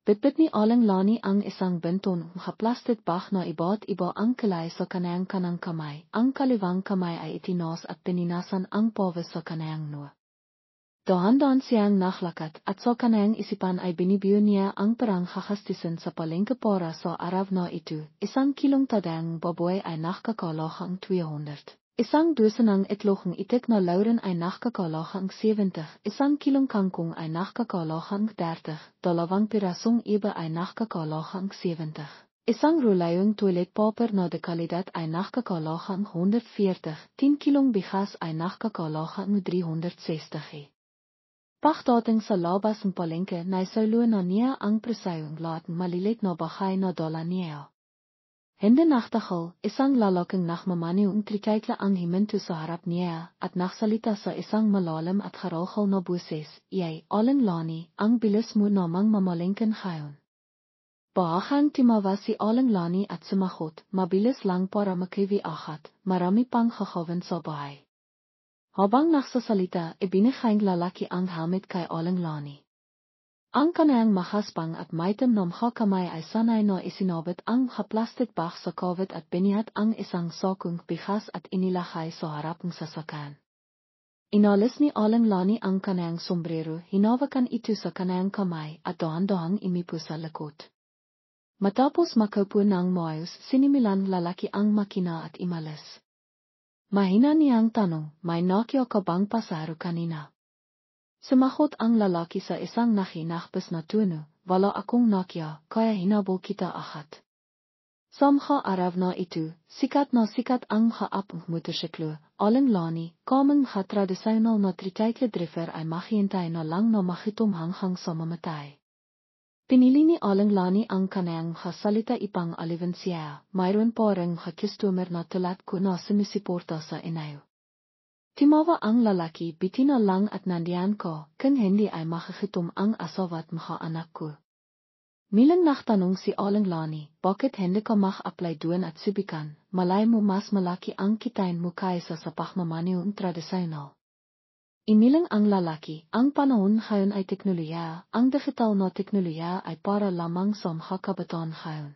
Bit ni aling lani ang isang benton haplastit bach na iba't iba ang kilay sa kanayang kanang kamay. Ang kaliwang kamay ay itinos at pininasan ang powes sa kanayang noo. Dahan-dahan siyang naklakat at sa kanayang isipan ay binibiyo niya ang perang hakastisan sa palengke para sa araw na ito. 1 kilong tadang baboy ay nakakalohang 200. Isang dusinang itlogeng itik na lauren ay nakakalohang 70, 1 kilong kangkong ay nakakalohang 30, 2 pirasong iba ay nakakalohang 70. Isang rulayong toilet paper na de kalidad ay nakakalohang 140, 10 kilong bigas ay nakakalohang 360. Pagdating sa labas ng palengke na isaluan na niya ang presayong lahat malilit na bahay na dala niya. Hindi nachtakal, isang lalaking nakmamaniw ang trikaykla ang himinto sa harap niya at naksalita sa isang malalim at haralhal na buses, iyay, aling lani, ang bilis mo namang mamalingkan ngayon. Baahang timawa si aling lani at sumagot, mabilis lang para makiwiahat, marami pang kakawan sa bahay. Habang naksasalita, ibinigay lalaki ang helmet kay aling lani. Ang kanayang mahaspang at maitim na kamay ay sanay na isinabit ang haplastic bag sa COVID at biniyat ang isang sakong bigas at inilakay sa harap ng sasakyan. Inalis ni aling lani ang kanayang sombrero, hinawakan ito sa kanayang kamay at dahan-dahang imipo sa likod. Matapos makaupo ng maayos, sinimilan lalaki ang makina at imalis. Mahina niyang tanong, may nakita ka bang pasahero kanina? Sumagot ang lalaki sa isang nakinakbas na tono, wala akong nakya, kaya hinabol kita ahat. Samha araw na ito, sikat ang haapong motorsiklo, aling lani, kamang tradisyonal na tritaykle driver ay makihintay na lang na makitom hanghang sa mamatay. Pinili ni aling lani ang kanayang salita ipang aliwan siya, mayroon pa ring customer na tulad ko na sumisiporta sa inayo. Timawa ang lalaki, bitina lang at nandiyan ko, kung hindi ay makakitom ang asawa at mga anak ko. Milang naktanong si aling lani, bakit hindi ka mak-apply doon at subikan, malay mo mas malaki ang kitain mo kaysa sa pagmamaniw tradisyonal. Imilang ang lalaki, ang panahon ngayon ay teknolohiya, ang digital na teknolohiya ay para lamang sa mga kabataan ngayon.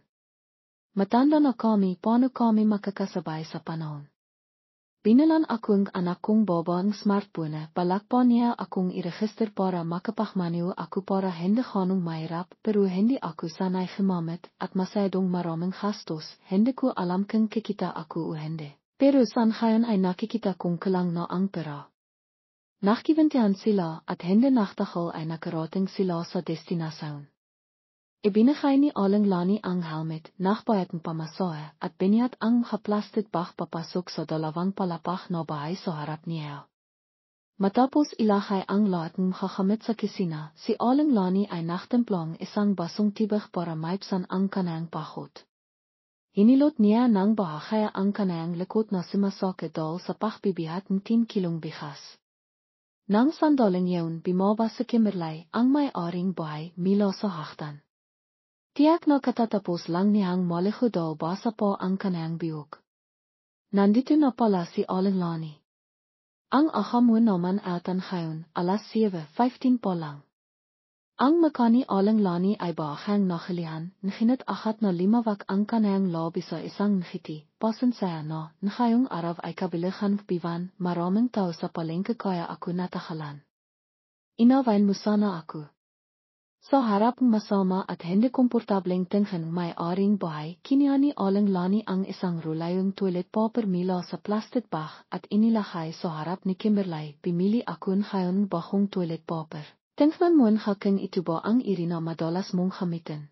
Matanda na kami, paano kami makakasabay sa panahon? Binalan akong anak kong baba ang smartphone, balakpan niya akong i-register para makapagmaniw ako para hindi ganong mahirap, pero hindi ako sanay gumamit at masyadong maraming gastos, hindi ko alam kung kikita ako o hindi. Pero san ngayon ay nakikita kong kulang na ang pera. Nakikintihan sila at hindi naktakal ay nakarating sila sa destinasyon. Ibinigay ni aling lani ang helmet, nakbayad ng pamasahe, at biniyat ang haplastic bag papasok sa 2 palapag na bahay sa harap niya. Matapos ilakay ang lahat ng kakamit sa kusina, si aling lani ay naktimplang isang basong tibig para maibsan ang kanayang pahot. Hinilot niya ng bahagaya ang kanayang likod na sumasakit dahil sa pagbibihat ng 10 kilong bigas. Nang sandaling yun, bumaba sa Kimberley, ang may-aring bahay, mula sa haktan. Tiyak na katatapos lang niyang maliho daw basa po ang kanayang biyog. Nandito na pala si aling lani. Ang aha mo naman atan ngayon, alas 7:15 pa lang. Ang makani aling lani ay bahang nakalihan, nakinat ahat na limawak ang kanayang lobby sa isang ngiti, pasensya na, ngayong araw ay kabilihan biwan, maraming tao sa palengke kaya ako natakalan. Inawain mo sana ako. Sa harap masama at hindi komportableng tinghan may-aring bahay, kiniha ni aling lani ang isang rulayong toilet paper mula sa plastic bag at inilakay sa harap ni Kimberley. Pimili ako ngayon bahong toilet paper. Tingnan mo kung ito ba ang irina madalas mong gamitin.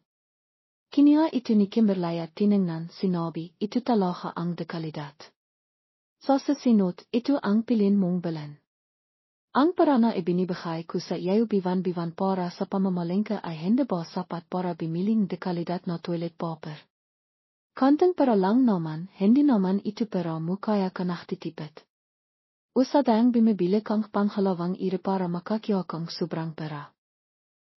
Kiniha ito ni Kimberley at tiningnan, sinabi, ito talaga ang dekalidad. Sa sasinot, ito ang pilin mong bilhin. Ang para na ibinibigay ko sa iyo biwan-biwan para sa pamamalengke ay hindi ba sapat para bimiling dekalidad na toilet paper? Konting para lang naman, hindi naman ito pera mo kaya ka naktitipid. Usadang bimibili kang panghalawang iri para makakya kang sobrang pera.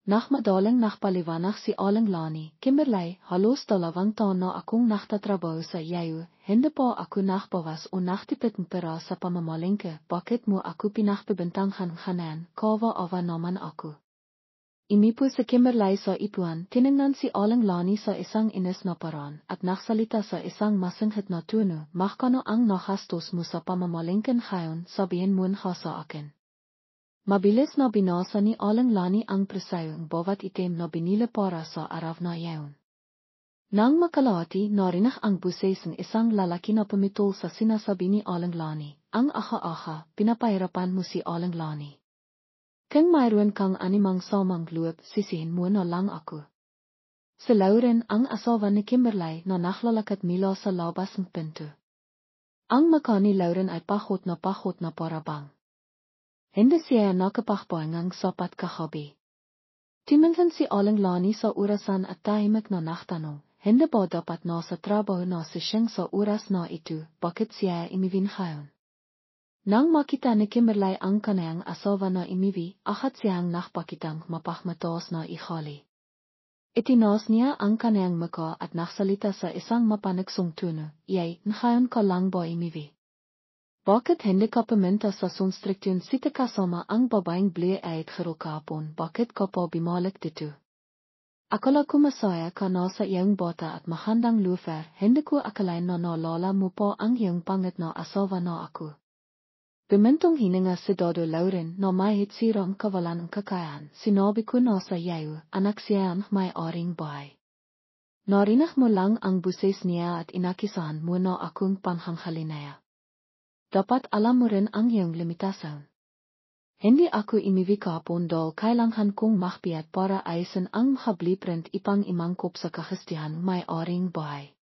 Madaling nakpaliwanag si aling lani, Kimberley, halos 2 taon na akong naktatrabaho sa iyo, hindi pa ako nakbawas o naktipid ng pera sa pamamalengke, bakit mo ako pinakbibintanghan kanan, kawa-awa naman ako. Imipu se Kimberley sa ipuan, tiningnan si Aling Lani sa isang inis na paraan, at naksalita sa isang masinghit na tono, mahkano ang nakastos mo sa pamamalingkan ngayon, sabihin mo nga sa akin. Mabilis na binasa ni Aling Lani ang presayong bawat item na binili para sa araw na yaon. Nang makalahati, narinig ang buses ng isang lalaki na pumitol sa sinasabi ni Aling Lani, ang aha-aha, pinapahirapan mo si Aling Lani. Kung mayroon kang animang samang loob, sisihin mo na lang ako. Si Lauren ang asawa ni Kimberley na naklalakad mula sa labas ng pinto. Ang mukha ni Lauren ay pahot na parabang. Hindi siya nakapakboy ngang sapat kahabi. Timingan si Aling Lani sa orasan at tahimik na nagtanong, hindi ba dapat na sa trabaho na si siyang sa oras na ito, bakit siya imiwin ngayon? Nang makita ni Kimberley ang kanayang asawa na imiwi, ahat siyang nakpakitang mapahmatos na ihali. Itinos niya ang kanayang mukha at naksalita sa isang mapaniksong tono, "Yay, ngayon ka lang ba imiwi? Bakit hindi ka pumunta sa konstruksyon sita kasama ang babaeng blue ay gero kahapon, bakit ka pa bumalik dito? Akala ko masaya ka na sa iyong bata at mahandang lufer, hindi ko akalain na naalala mo pa ang iyong pangit na asawa na ako." Bumintong hininga si Dodo Lauren na may hitsirang kawalan ng kakayahan, sinabi ko na sa iyo, anak siya ang may aring bahay. Narinig mo lang ang buses niya at inakisahan mo na akong panghanghalinaya. Dapat alam mo rin ang iyong limitasyon. Hindi ako imiwi kahapon dahil kailangan kong mahpiyat para ayusin ang mahabliprint ipang imangkop sa kahistihan may aring bahay.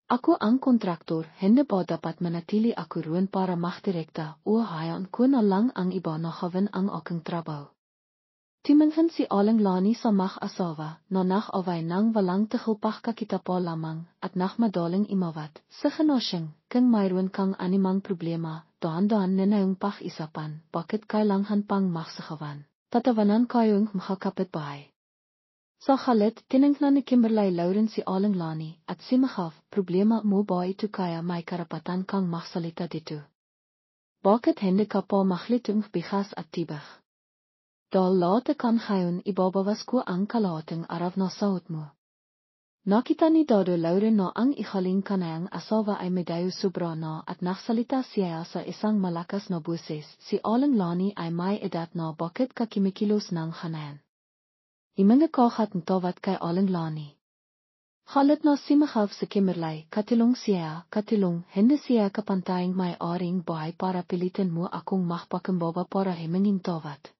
Ako ang kontraktor, hindi ba dapat manatili ako roon para makdirekta o hayaan ko na lang ang iba na gawin ang aking trabaho. Timingan si Aling Lani sa mag-asawa na nag-away nang walang tigilpah kakita pa lamang at nagmadaling imawat. Sige na siyang, kung mayroon kang animang problema, dahan-dahan ninayong pag-isapan, bakit kailangan pang magsagawan. Tatawanan kayong makakapitbahay. Sa halit, tiningnan ni Kimberley Lauren si Aling Lani, at simahaf, problema mo ba ito kaya may karapatan kang magsalita dito? Bakit hindi ka pa maglitong bigas at tibag? Dahil lahat kan ngayon ibabawas ko ang kalahating araw na sahod mo. Nakita ni Dodo Lauren na ang ihaling kanayang asawa ay medyo sobra na at nagsalita siya sa isang malakas na buses, si Aling Lani ay may edad na bakit ka kimikilos ng kanayan. Iminga kahat ng tawat kay Aling Lani. Halit na simahaf si Kimberley, katilong siya, hindi siya kapantayang may aring bahay para pilitin mo akong mahpakumbaba para himinging tawat.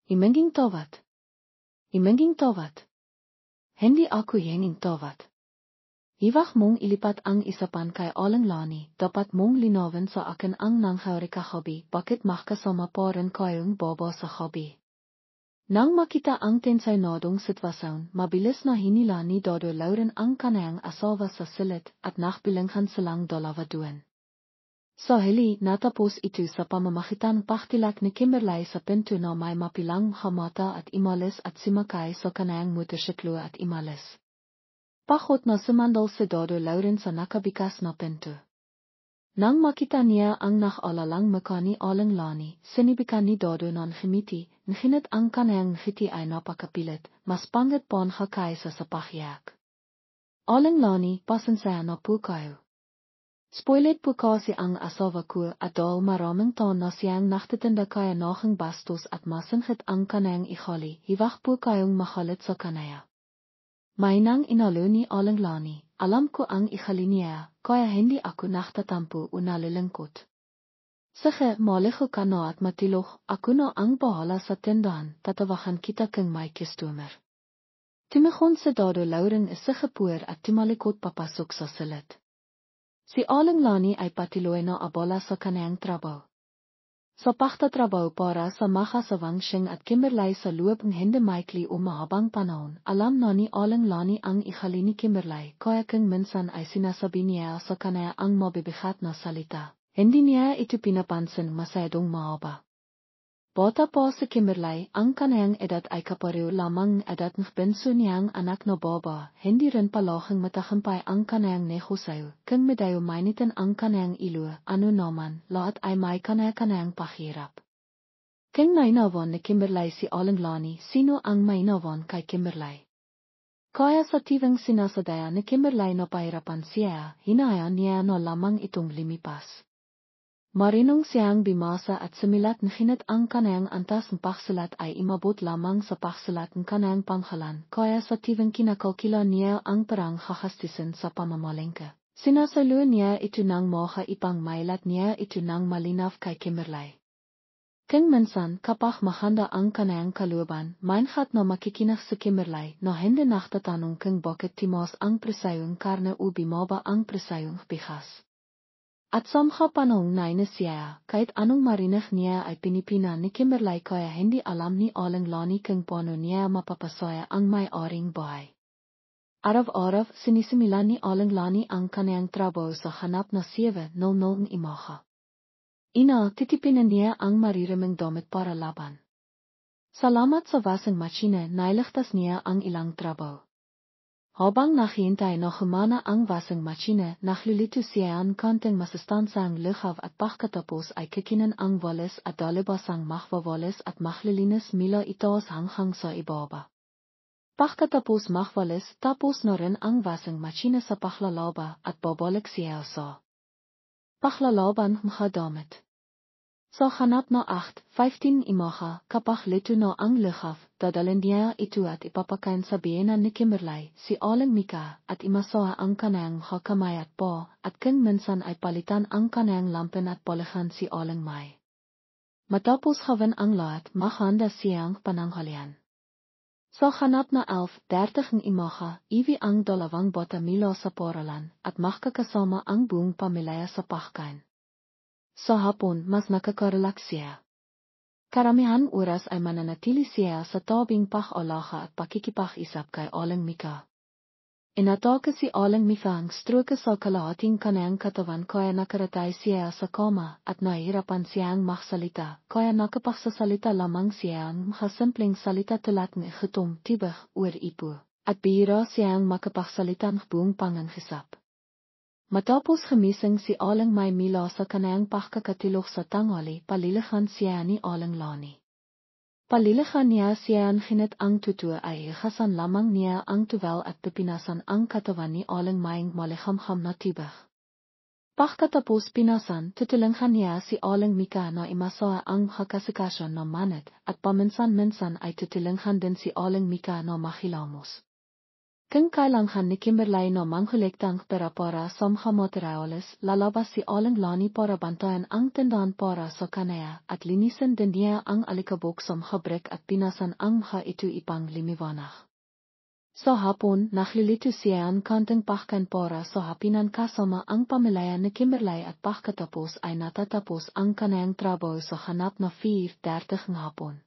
Himinging tawat. Hindi ako hinging tawat. Iwag mong ilipat ang isapan kay Aling Lani, dapat mong linawin sa akin ang nangyari kahabi, bakit makasama pa rin kayong baba sa habi. Nang makita ang tensyonadong sitwasyon, mabilis na hinila ni Dodo Lauren ang kanayang asawa sa silid at nakbilanghan silang dalawa doon. Sa huli, natapos ito sa pamamagitan paktilak ni Kimberley sa pinto na may mapilang hamata at imalis at simakay sa kanayang motorsiklo at imalis. Pakot na sumandal si Dodo Lauren sa nakabikas na pinto. Nang makita niya ang nakalalang mukha ni Aling Lani, sinibikan ni Dodo ng ngimiti, nginit ang kanayang ngiti ay napakapilit, mas pangit pa ang kaysa sa pahiyak. Aling Lani, pasensya na po kayo. Spoilet po kasi ang asawa ko at dahil maraming taon na siyang nagtitinda kaya ng bastos at masingit ang kanayang ihali, hiwag po kayong mahalit sa kanaya. May nang inalo ni Aling Lani, alam ko ang ihali niya, kaya hindi ako nagtatampo o nalilingkot. Sige, maligo ka na at matilog, ako na ang bahala sa tindahan, tatawagan kita kung may customer. Timagon si Dodo Lauren is sigepoer at timalikot papasok sa silid. Si Aling Lani ay patuloy na abala sa kanayang trabaho. Sa pagtatrabaho para sa makasawang siyang at Kimberley sa loob ng hindi maikli o mahabang panahon, alam na ni Aling Lani ang ihali ni Kimberley, kaya kung minsan ay sinasabi niya sa kanaya ang mabibigat na salita. Hindi niya ito pinapansin masyadong mahaba. Bata pa si Kimberley, ang kanayang edad ay kapareho lamang edad ng benso niyang anak na baba, hindi rin palahing matahampay ang kanayang negosyo, kung medyo mainitin ang kanayang ilo, ano naman, lahat ay may kanayang pahirap. King nainawon ni Kimberley si Alinglani sino ang mainawon kay Kimberley. Kaya sa tivang sinasadaya ni Kimberley no pahirapan siya, hinaya niya no lamang itong limipas. Marinong siyang bimasa at sumilat na hinat ang kanayang antas ng paksulat ay imabot lamang sa paksulat ng kanayang panghalan, kaya sa tivang kinakokila niya ang parang kakastisan sa pamamalengke. Sinasalo niya ito ng moha ipang mailat niya ito ng malinaw kay Kimberley. Kung minsan kapag mahanda ang kanayang kaluban, mainhat no makikinig sa Kimberley no hindi naktatanong kung bakit timos ang presayong karne o bumaba ang presayong bihas. At samha panong na siya, kahit anong marinig niya ay pinipina ni Kimberley kaya hindi alam ni Alinglani kung paano niya mapapasaya ang may-aring bahay. Araw-araw sinisimula ni Alinglani ang kanayang trabaho sa hanap na 7:00 ng imaha. Titipinan niya ang maririming damit para laban. Salamat sa washing machine, nailigtas niya ang ilang trabaho. Habang naghihintay na humana ang washing machine, nagluluto siya ang konting masustansang lugaw at pagkatapos ay kikinan ang walis at dalibasang mahwawalis at maglilinis mula itaas hanggang sa ibaba. Pagkatapos mahwalis, tapos na rin ang washing machine sa paklalaba at babalik siya sa paklalaban mga damit. Sa hanap na 8:15 imaha, kapag lito na ang lugaw, dadalhin niya ito at ipapakain sa biyena ni Kimberley, si Aling Mika, at imasaha ang kanayang mga kamay at paw, at kung minsan ay palitan ang kanayang lampin at polihan si Aling May. Matapos hawan ang lahat, mahanda siyang pananghalian. Sa hanap na 11:30 imaha, iwi ang dalawang bata mila sa paralan, at makakasama ang buong pamilya sa pagkain. Sa hapon, mas nakaka-relax siya. Karamihan oras ay mananatili siya sa tabing pag-alaga at pakikipag-isap kay Aling Mika. Inatake si Aling Mika ang stroke sa kalahating kanayang katawan kaya nakaratay siya sa koma at nahihirapan siyang magsalita, kaya nakapagsasalita lamang siya ang mga simpleng salita tulad ng gutom, tibig, ipo, at bihira siyang makapagsalita ng buong pangangisap. Matapos gemising si Aling May mila sa kanayang pagkakatilok sa tanghali, palilihan siya ni Alinglani. Palilihan niya siya hinit ang tutu ay higasan lamang niya ang tuwal at pipinasan ang katawan ni Aling Mayng malihamham na tibig. Pagkatapos pinasan, tutulungan niya si Aling Mika na imasaha ang hakasikasyon na manit at paminsan-minsan ay tutulungan din si Aling Mika na mahilamos. Kung kailangan ni Kimberley na mangkolektang pera para sa mga materials, lalabas si Alinglani para bantayan ang tindahan para sa kanaya at linisin din niya ang alikabok sa mga brick at pinasan ang mga ito ipang limiwanag. Sa hapon, naglilito siya ang konting pagkain para sa hapinan kasama ang pamilya ni Kimberley at pagkatapos ay natatapos ang kanayang trabaho sa hanap na 4:30 ng hapon.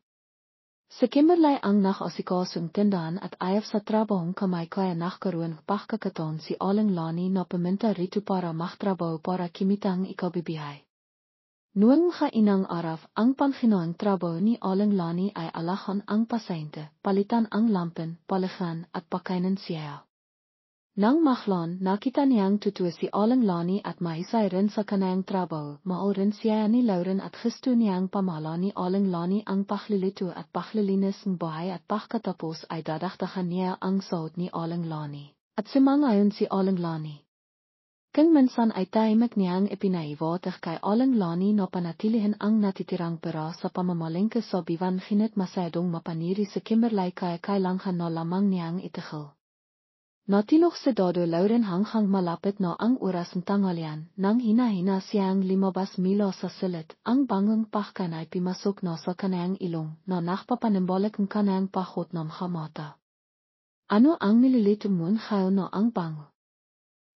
Si Kimberley ang nakasikosong tindahan at ayaw sa trabahong kamay kaya nakaroon pagkakataon si Alinglani na pumunta rito para magtrabaho para kimitang ikabibihay. Noong inang araw, ang panghinang trabaho ni Alinglani ay alahan ang pasyente, palitan ang lampin, palihan at pakainin siya. Nang mahlan, nakita niyang tutuwa si Alinglani at mahisay rin sa kanayang trabaho, maorin siya ni Lauren at gusto niyang pamala ni Alinglani ang paglilito at paglilinis ng bahay at pagkatapos ay dadagdagan niya ang sahod ni Alinglani. At sumangayon si Alinglani. Kung minsan ay tahimik niyang ipinaiwatig kay Alinglani na panatilihin ang natitirang pera sa pamamalengke sa biwan hinit masyadong mapaniri si Kimberley kaya kailangan na lamang niyang itigil. Natilok si Dodo Lauren hanggang malapit na ang oras ng tanghalian, nang hina-hina siyang limabas mila sa silid, ang bangong pagkain ay pimasok na sa kanayang ilong, na nakpapanimbolik ang kanayang pahot ng mga mata. Ano ang nililito mo ngayon na ang bango?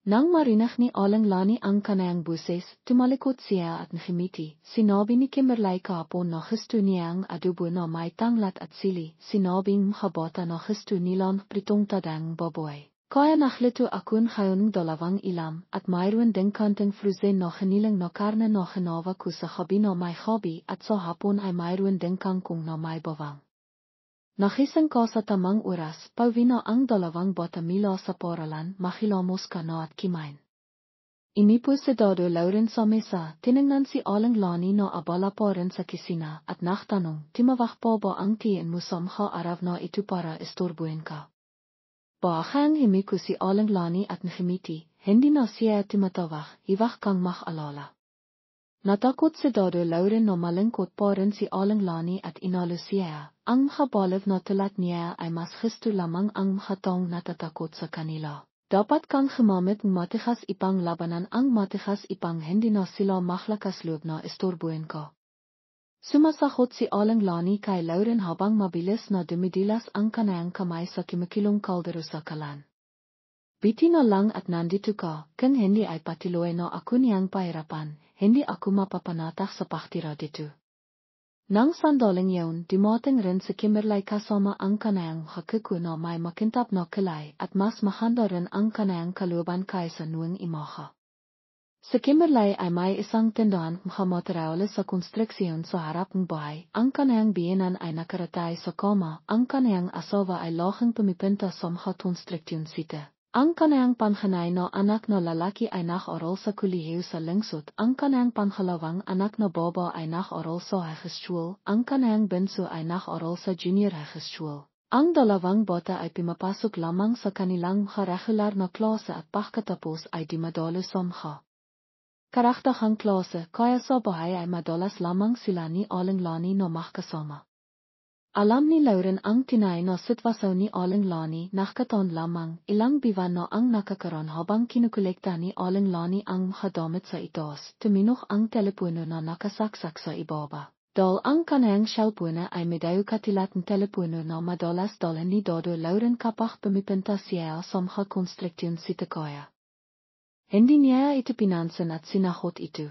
Nang marinig ni Alinglani ang kanayang buses, tumalikod siya at nakimiti. Sinabi ni Kimberley kahapon na gusto niyang adobo na may tanglat at sili, sinabing mga bata na gusto nilang pritong tadang baboy. Kaya naglito ako ngayon ng dalawang ilam at mayroon din konting frozen na hinilang na karne na hinawa ko sa gabi na may gabi at sa hapon ay mayroon din kangkong na may bawang. Nakisang ka sa tamang oras, pauwi na ang dalawang bata mila sa paralan, mahilamos ka na at kimain. Inipo se dado Lauren Samesa, tiningnan si Aling Lani na abala parin sa kisina, at nachtanong, timawak po ba ang tiin mo samha araw na ito para istorbuin ka. Baakang himiku si Aling Lani at nahimiti, hindi na siya timatawak, iwak kang alala. Natakot si dado Lauren na malingkot parin si Aling Lani at inalo siya, ang mahabalav na tulat niya ay mas Kristo lamang ang mahatong natatakot sa kanila. Dapat kang gumamit ng matigas ipang labanan ang matigas ipang hindi na sila maklakas loob na istorbuin ka. Sumasahot si Aling Lani kay Lauren habang mabilis na dumidilas ang kanayang kamay sa kimikilong kaldero sa kalan. Biti na lang at nandito ka, kung hindi ay patiloy na ako niyang pahirapan, hindi ako mapapanatak sa paktira dito. Nang sandaling yun, dumating rin si Kimberley kasama ang kanayang hakuku na may makintab na kilay at mas mahanda rin ang kanayang kaluban kaysa nuwing imaha. Si Kimberley ay may isang tindahan mahamoterawala sa konstruksyon sa harap ng bahay, ang kanayang biyenan ay nakaratay sa koma, ang kanayang asawa ay lahing pumipinta sa mga konstruksyon sita. Ang kanayang panhanay na anak na lalaki ay nag-aral sa kolehiyo sa lungsod, ang kanayang panghalawang anak na baba ay nag-aral sa high school, ang kanayang bunso ay nag-aral sa junior high school. Ang dalawang bata ay pumapasok lamang sa kanilang regular na klase at pagkatapos ay dumadalo sa mga karaktahang klase, kaya sa bahay ay madalas lamang sila ni Aling Lani na magkasama. Alam ni Lauren ang tinay na sitwasyon ni Aling Lani, nakataon lamang, ilang biwan na ang nakakaroon habang kinukolekta ni Aling Lani ang mga damit sa itaas, tuminok ang telepono na nakasaksak sa ibaba. Dahil ang kanayang cellphone ay medayo katilat ng telepono na madalas dalhin ni Dodo Lauren kapag pumipinta siya sa mga konstruksyon sa kaya. Hindi niya ito pinansin at sinahot ito.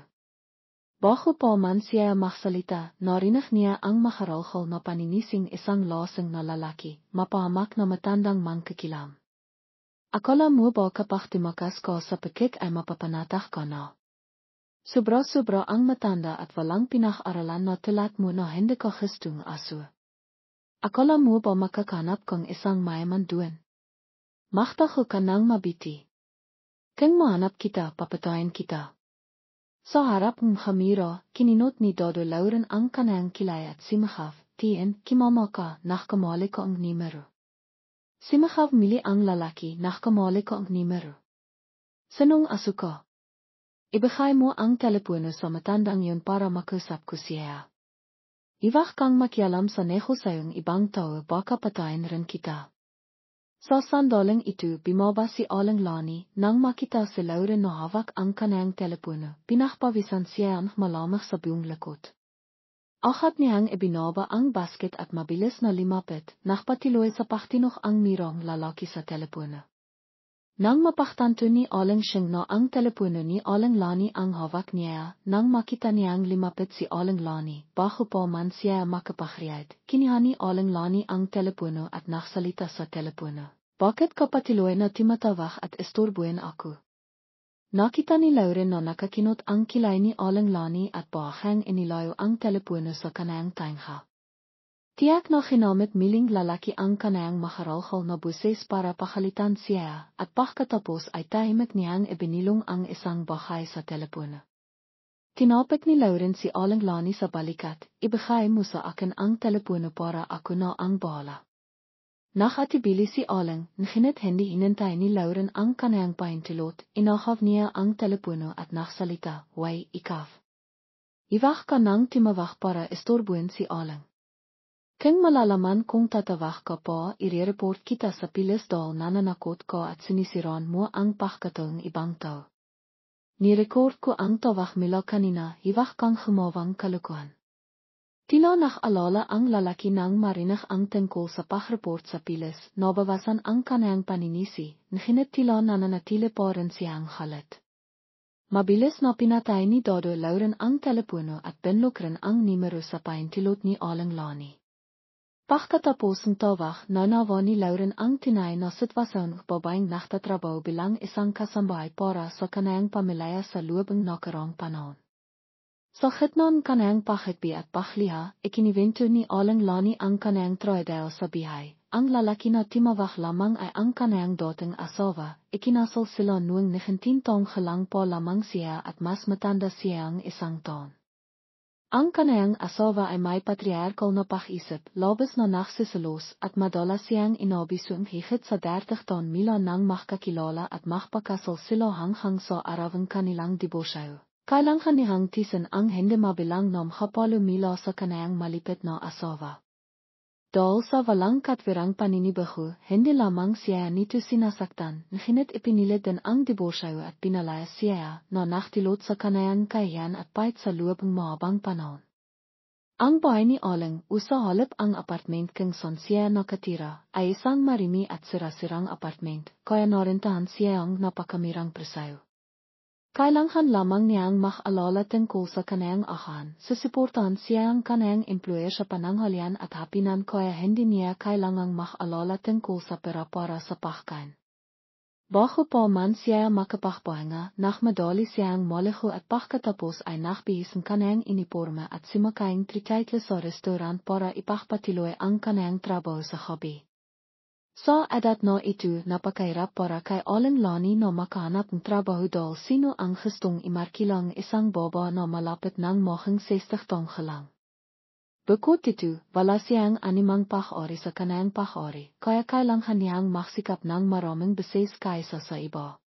Bago pa man siya magsalita, narinig niya ang makaralhal na paninising isang lasing na lalaki, mapahamak na matandang mangkikilam. Akala mo ba kapag tumakas ka sa pikik ay mapapanatak ka na? Sobra-sobra ang matanda at walang pinag-aralan na tulat mo na hindi ka gustong aso. Akala mo ba makakanap kang isang mayaman doon? Magtago ka nang mabiti. Kung mahanap kita, papatayin kita. Sa harap ng hamira, kininot ni Dodo Lauren ang kanayang kilay at simahav, tiyan, kimama ka, nakamali ko ang numero. Simahav mili ang lalaki, nakamali ko ang numero. Sanong aso ka? Ibigay mo ang telepono sa matandang yun para makusap ko siya. Iwak kang makialam sa negosayong ibang tao, baka patayin rin kita. Sa sandaling ito, bumaba si Aling Lani, nang makita si Lauren na hawak ang kanayang telepono, pinakpawisan siya ang malamig sa buong likod. Agad niyang ibinaba ang basket at mabilis na limapit, nakpatiloy sa paktinok ang mirang lalaki sa telepono. Nang mapaktanto ni Aling Shing na ang telepono ni Aling Lani ang hawak niya, nang makita niyang limapit si Aling Lani, bago pa man siya makapagriyad, kiniha ni Aling Lani ang telepono at naksalita sa telepono. Bakit ka patiloy na timatawag at istorbuin ako? Nakita ni Lauren na nakakinot ang kilay ni Aling Lani at bagang inilayo ang telepono sa kanayang tangha. Tiyak na ginamit miling lalaki ang kanayang makaralhal na buses para pakalitan siya, at pagkatapos ay tahimik niyang ibinilong ang isang bahay sa telepono. Tinapik ni Lauren si Aling Lani sa balikat, ibigay mo sa akin ang telepono para ako na ang bahala. Nakatibili si Aling, ngunit hindi hinintay ni Lauren ang kanayang pahintilot, inahав niya ang telepono at naksalita, "Way, ikaw. Iwak ka nang timawak para istorbuin si Aling. Kung malalaman kung tatawag ka pa, i-report kita sa pilis dahil nananakot ka at sinisiran mo ang pagkataong ibang tao. Ni-record ko ang tawag mila kanina, iwak kang humawang kalukuhan." Tila nak-alala ang lalaki nang marinig ang tungkol sa pag-report sa pilis, nabawasan ang kanayang paninisi, ngunit tila nananatili pa rin siyang halat. Mabilis na pinatay ni Dodo Lauren ang telepono at binlok rin ang numero sa pahintilot ni Aling Lani. Pagkatapos ng tawag, nanawa ni Lauren ang tinay na sitwasyon babaeng nagtatrabaho bilang isang kasambahay para sa kanayang pamilya sa loob ng nakaraang panahon. Sa gitna ng kanayang paghibi at pagliha, ikiniwento ni Aling Lani ang kanayang trabaho sa bihay, ang lalaki na timawag lamang ay ang kanayang dating asawa, ikinasal sila noong 19 taong gelang pa lamang siya at mas matanda siyang isang taon. Ang kanayang asawa ay may patriarkal na pag-isip, labis na nagsisilos at madalas siyang inabisong higit sa 30 taon mula nang makakilala at makapakasal sila hanggang sa arawang kanilang dibosyo. Kailangan niyang tiisin ang hindi mabilang na makapalo mila sa kanayang malipit na asawa. Dahil sa walang katwirang paninibago, hindi lamang siya nito sinasaktan, ngunit ipinilit din ang dibosyo at pinalaya siya na naktilot sa kanayang kayan at pahit sa loob ng mahabang panahon. Ang bahay ni Aling, sa halip ang apartment kung saan siya nakatira, ay isang marimi at sira-sirang apartment, kaya narintahan siya ang napakamirang presyo. Kailangan lamang niyang makalala tungkol sa kanayang ahan, susuportahan siya ang kanayang employer sa pananghalian at hapinan kaya hindi niya kailangang makalala tungkol sa pera para sa pagkain. Bago pa man siya makapagpahinga, nakmadali siyang maligo at pagkatapos ay nakbihis ang kanayang uniforme at sumakaing tritaitle sa restaurant para ipagpatuloy ang kanayang trabaho sa hobby. Sa edad na ito, napakahirap para kay Aling Lani na makahanap ng trabaho dahil sino ang gustong imarkilang isang baba na malapit ng mahing 60 taong gelang. Bukod dito, wala siyang animang pag-ari sa kanayang pag-ari, kaya kailangan niyang maksikap ng maraming beses kaysa sa iba.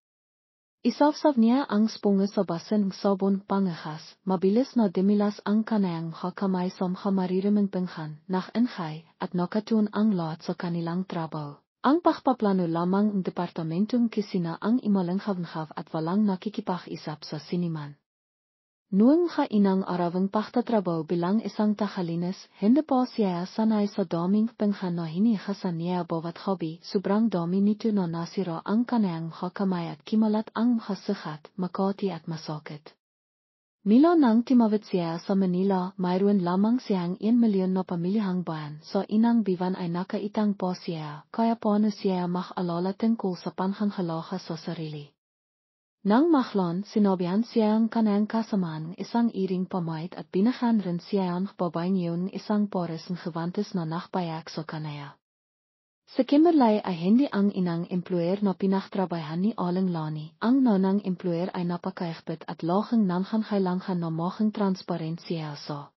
Isafsaf niya ang sponge sa basin ng sabon pangakas, mabilis na dimilas ang kanayang kamay sa maririmang pinghan, ingay, at nakatun ang lahat sa kanilang trabaho. Ang pagpaplano lamang ng departamentong kisina ang imalanghav at walang nakikipag-isap sa siniman. Noong inang arawang pagtatrabaho bilang isang takalinis, hindi pa siya sanay sa daming pinghan na hinihasan niya bawat hobby, sobrang dami nito na nasira ang kanayang kamay at kimalat ang makasikat, makati at masakit. Mila nang timawid siya sa Manila, mayroon lamang siyang 1 milyon na pamilyang bayan, so inang biwan ay nakaitang po siya, kaya paano siya makalala tungkol sa panghangalaga sa sarili. Nang mahlon, sinabihan siya ang kanayang kasamaan isang iring pamait at binahan rin siya ang babaeng yun isang pores ng gewantes na nakpayak sa kanaya. Sa Kimberley ay hindi ang inang employer na pinagtrabahan ni Aling Lani, ang nanang employer ay napakaigpit at laging nangangailangan na maging transparent siya sa.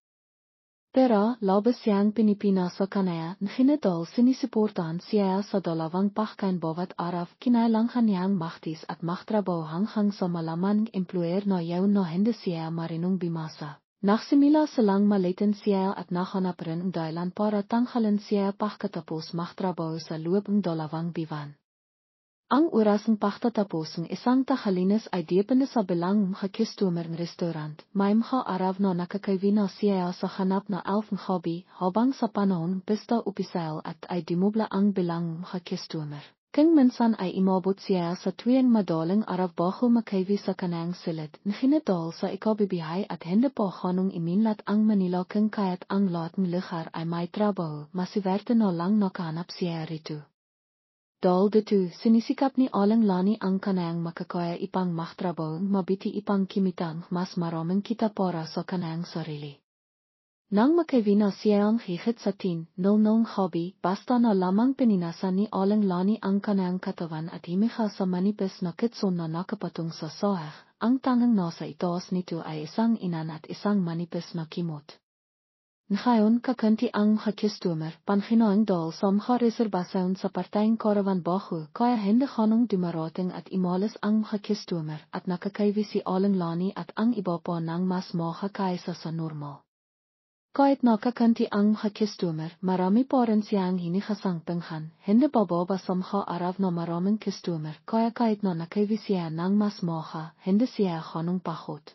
Pero, labis siyang pinipina sa kanaya, nginidal sinisuportahan siya sa dalawang pagkain bawat araw, kinailangan niyang maktis at magtrabaho hanggang sa malaman ng employer na yaon na hindi siya marinong bimasa. Nagsimula silang malitan siya at nahanap rin ang dahilan para tanghalan siya pagkatapos magtrabaho sa loob ng 2 buwan. Ang oras ng pagtatapos ng isang takalinis ay depende sa bilang mga customer ng restaurant. May mga araw na nakakawina siya sa hanap na 11 hobby habang sa panahon pista upisal at ay dimubla ang bilang mga customer. Kung minsan ay imabot siya sa tuwing madaling araw bago makawi sa kanang silid, nginidal sa ikabibihay at hindi pa hanong iminlat ang Manila kung kaya't ang lahat ng lugar ay may trabaho, masiverte na lang nakahanap siya rito. Dahil dito, sinisikap ni Aling Lani ang kanayang makakaya ipang magtrabaho, mabiti ipang kimitang mas maraming kita para sa kanayang sarili. Nang makawina siya ang higit sa 10,000 hobby, basta na lamang pininasan ni Aling Lani ang kanayang katawan at himiha sa manipis na kitson na nakapatong sa sahig, ang tangang nasa itaas nito ay isang inan at isang manipis na kimot. Ngayon kakunti ang mga customer, panghinoang dahil sa mga reserbasyon sa partayang Caravan Bajo, kaya hindi hanong dumarating at imalis ang mga customer at nakakaiwi si Aling Lani at ang iba pa ng mas mga kaysa sa normal. Kahit nakakunti ang mga customer, marami pa rin siyang hinihasang pinghan, hindi bababa sa mga araw na maraming customer, kaya kahit na nakaiwi siya ng mas mga, hindi siya hanong pahot.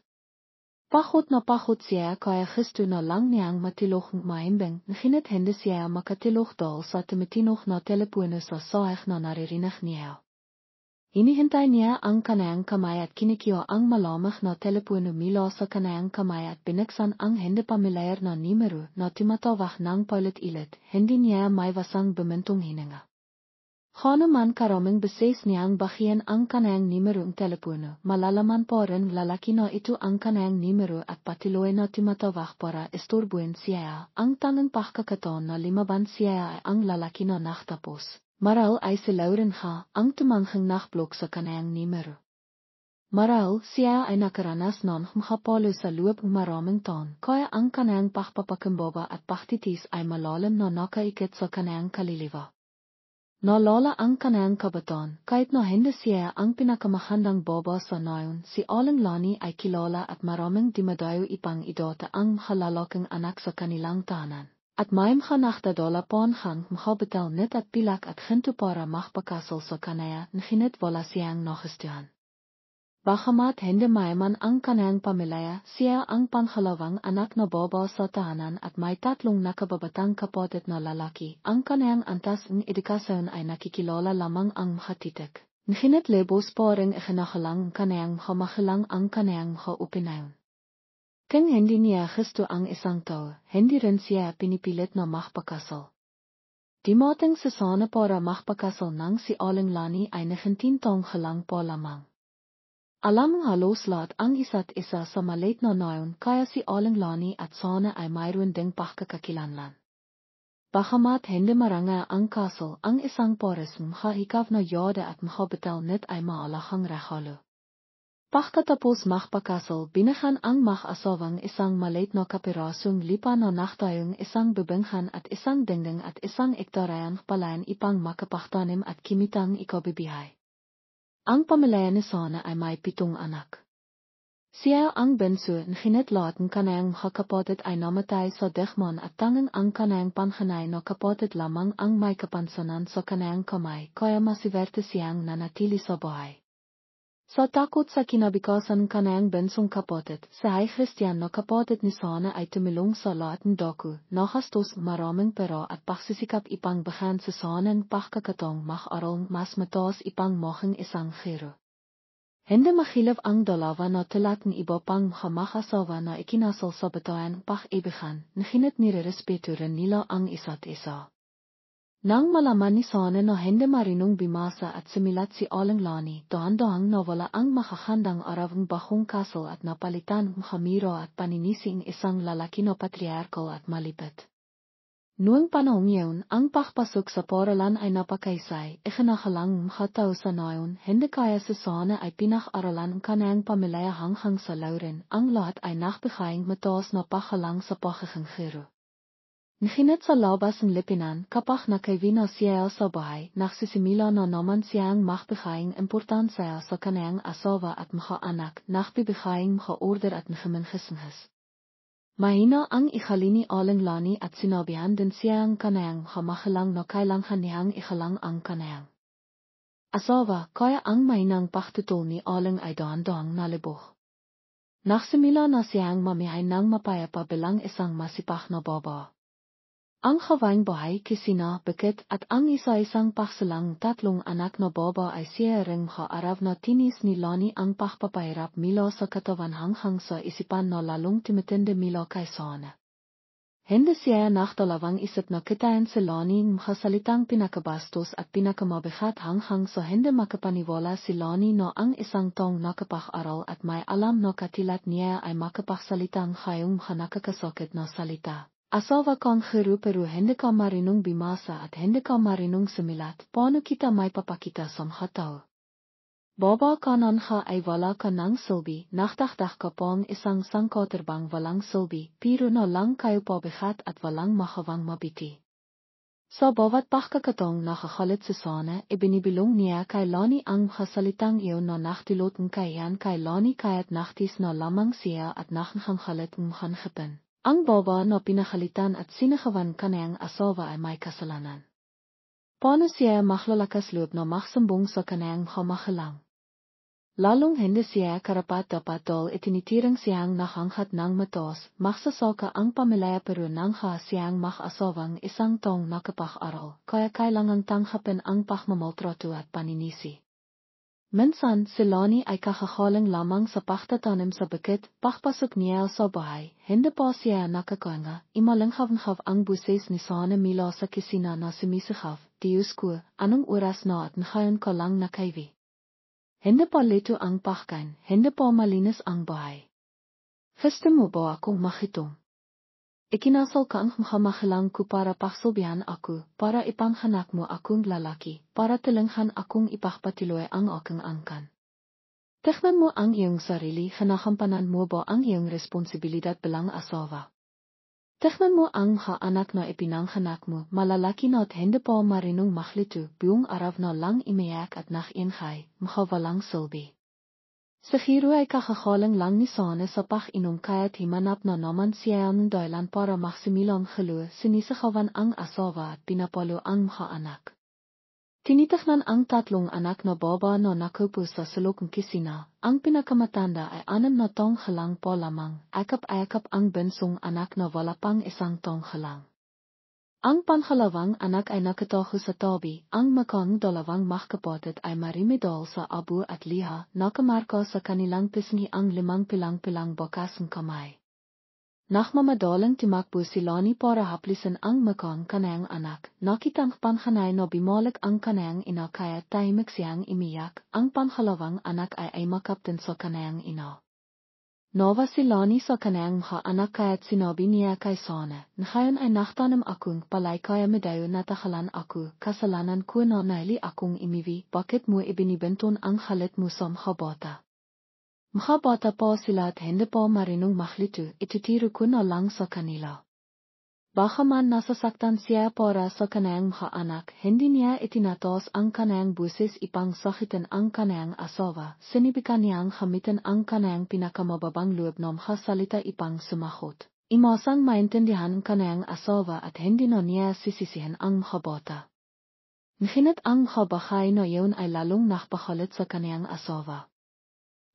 Pahot na pahot siya kaya gusto na lang niyang matilok ng maimbing, ngunit hindi siya makatilok dahil sa tumitinok na telepono sa sahig na naririnig niya. Hinihintay niya ang kanayang kamay at kinikiyo ang malamig na telepono mula sa kanayang kamay at binuksan ang hindi pamilyar na numero na tumatawag ng paulit-ulit, hindi niya may wasang bumintong hininga. Gane man karaming beses niang bagien ang kanang numero ng telepono, malalaman po rin lalaki na ito ang kanang numero at patiloy na timatawag para istorbuin siya. Ang tanang pakakaton na limaban siya ay ang lalaki na naktapos. Maral ay si Lauren ha, ang tumanghang nakblok sa kanang numero. Maral siya ay nakaranas non humhapalo sa loob ng maraming taon, kaya ang kanang pakpapakimboba at paktitis ay malalim na nakaikit sa kanang kaliliwa. Naalala ang kanang kabataan, kahit na hindi siya ang pinakamahandang boba sa nayon, si Aling Lani ay kilala at maraming dimadayo ipang idota ang mahalalaking anak sa kanilang tahanan. At may mkanaktadala pon hang mkabetal net at pilak at hinto para makpakasal sa kanaya, nginit wala siyang nagustuhan. Bagamat hindi mayman ang kanang pamilya, siya ang panghalawang anak na boba sa tahanan at may tatlong nakababatang kapatid na lalaki. Ang kanang antas ng edukasyon ay nakikilala lamang ang makatitik. Nginit lebos po ring ikinakalang kanang makamakhilang ang kanang makaupinayon. Kung hindi niya gusto ang isang tao, hindi rin siya pinipilit na makpakasal. Dimating sa sana para makpakasal ng si Aling Lani ay 19 taong halang po lamang. Alam ng halos lahat ang isa't isa sa maliit na nayon kaya si Aling Lani at sana ay mayroon ding pakakakilanlan. Bagamat hindi maranga ang kasal, ang isang pares mahahikaw na yada at mahabetal net ay maalahang rahalo. Pagkatapos makpakasal, binahan ang mag-asawang isang maliit na kapirasong lipa na naktayong isang bibinghan at isang dingding at isang ektarayang palayan ipang makapagtanim at kimitang ikabibihay. Ang pamilya ni Sana ay may 7 anak. Siya ang bunso, nginit lahat ng kanayang kapatid ay namatay sa digmaan at tanging ang kanayang panganay na kapatid lamang ang may kapansanan sa kanayang kamay, kaya maswerte siyang nanatili sa buhay. Sa takot sa kinabikasan kanayang bunsong kapatid, sa hay Christian na kapatid ni Sana ay tumulong sa lahat ng dako, nakastos maraming pera at pagsisikap ipang bahan sa Sanang pakakatong mag-aral mas mataas ipang mahing isang giro. Hindi makilap ang dalawa na talat ng iba pang makasawa na ikinasal sa batayan pag-ibigan, nginit nirerespeto rin nila ang isa't isa. Nang malaman ni Sana na hindi marinong bimasa at sumilat si Aling Lani, dahan-dahang nawala ang makakandang arawang bahong kasal at napalitan ng hamiro at paninising isang lalaki na patriarkal at malipit. Noong panahong yun, ang pagpasok sa paralan ay napakaysay, ikinakalang makataw sa nayon, hindi kaya si Sana ay pinag-aralan ang kanayang pamilya hanggang sa Lauren, ang lahat ay nakbigayng mataas na paghalang sa pagkakangkiro. Nginit sa labas ng lipinan, kapag nakaiwina siya sa bahay, nagsisimula na naman siyang makbigayng importansya sa kanayang asawa at mga anak, nagbibigayng mga order at naghimingisingis. Mahina ang ikhalini Aling Lani at sinabihan din siyang kanayang makamakilang na kailangan niyang ikhalang ang kanayang asawa, kaya ang mahinang pagtutol ni Aling ay dahan-dahang nalibog. Nagsimula na siyang mamihay ng mapayapa bilang isang masipag na baba. Ang hawang bahay kisina, bekit at ang isa-isang paksalang 3 anak na baba ay siya ring araw na tinis ni Lani ang pagpapahirap mila sa katawan hanggang sa isipan na lalong timitindi mila kay Sana. Hindi siya naktalawang isip na kitain si Lani ng makasalitang pinakabastos at pinakamabigat hanggang sa hindi makapaniwala si Lani na ang isang taong nakapag-aral at may alam na katilat niya ay makapagsalitang hayong nakakasakit na salita. Asawa kang giro pero hindi ka marinong bimasa at hindi ka marinong sumilat, paano kita may papakita sa mga tao? Baba kanan ka ay wala ka ng silbi, naktaktak ka pang isang sangkaterbang walang silbi, pero na lang kayo pabigat at walang makawang mabiti. Sa bawat pagkakataong nakakalit si Sana, ibinibilong niya kay Lani ang kasalitang iyon na naktilot ng kayan kay Lani kaya't naktis na lamang siya at nakanghalit ng hanghipin. Ang baba na pinakalitan at sinakawan kanayang asawa ay may kasalanan. Paano siya maklalakas loob na maksumbong sa kanayang makamakhilang? Lalong hindi siya karapat-dapat dahil itinitirang siyang nakanghat ng matos, maksasaka ang pamilya pero nangha siyang makasawang isang taong nakapag-aral, kaya kailangang tanghapin ang pagmamaltrato at paninisi. Minsan, Silani ay kakagaling lamang sa pagtatanim sa bukid, pagpasok niya sa bahay, hindi pa siya nakakanga, imalanghav ang buses ni sana mila sa kisina na sumisihaf, Diyos ko, anong oras na at ngayon ko lang nakaiwi. Hindi pa lito ang pagkain, hindi pa malinis ang bahay. Gusto mo ba akong makitong? Ikinasal ka ang mahamahalang ko para paksulbihan ako, para ipanghanak mo akong lalaki, para talanghan akong ipakpatiloy ang aking angkan. Tignan mo ang iyong sarili, hanakampanan mo ba ang iyong responsibilidad bilang asawa? Tignan mo ang mga anak na ipinanghanak mo, malalaki na at hindi pa marinong maklito, buong araw na lang imayak at nakinghay, walang silbi. Siguro ay kakagaling lang ni sana sa pag-inom kaya't himanap na naman siya ng dahilan para maksimilang halo, sinisakawan ang asawa at pinapalo ang mga anak. Tinitignan ang tatlong anak na baba na nakupo sa sulok ng kisina, ang pinakamatanda ay 6 na taong halang pa lamang, akap-akap ang bensong anak na wala pang 1 taong halang. Ang panghalawang anak ay nakataho sa tabi, ang makang dalawang magkapatid ay marimidal sa abo at liha, nakamarka sa kanilang pisngi ang 5 pilang-pilang bakas ng kamay. Nakmamadalang timakbo si Lani para haplisan ang makang kanayang anak, nakitang panghanay na bimalik ang kanayang ina kaya tahimik siyang imiyak, ang panghalawang anak ay makapten sa kanayang ina. Nova si Lani sa kanang mga anak kaya't sinabi niya kay Sana, ngayon ay naktanam akong palay kaya medayo natakalan ako, kasalanan ko na naili akong imiwi, bakit mo ibinibenton ang halit mo sa mga bata? Mga bata pa sila at hindi pa marinong maklito, itutiro ko na lang sa kanila. Baka man nasasaktan siya para sa kanayang mga anak, hindi niya itinatos ang kanayang busis ipang sakitan ang kanayang asawa, sinibikan niyang hamitan ang kanayang pinakamababang loob ng mga salita ipang sumakot. Imasang maintindihan ang kanayang asawa at hindi na niya sisisihan ang mga bata. Nginit ang mga bahay na yun ay lalong nakpahalit sa kanayang asawa.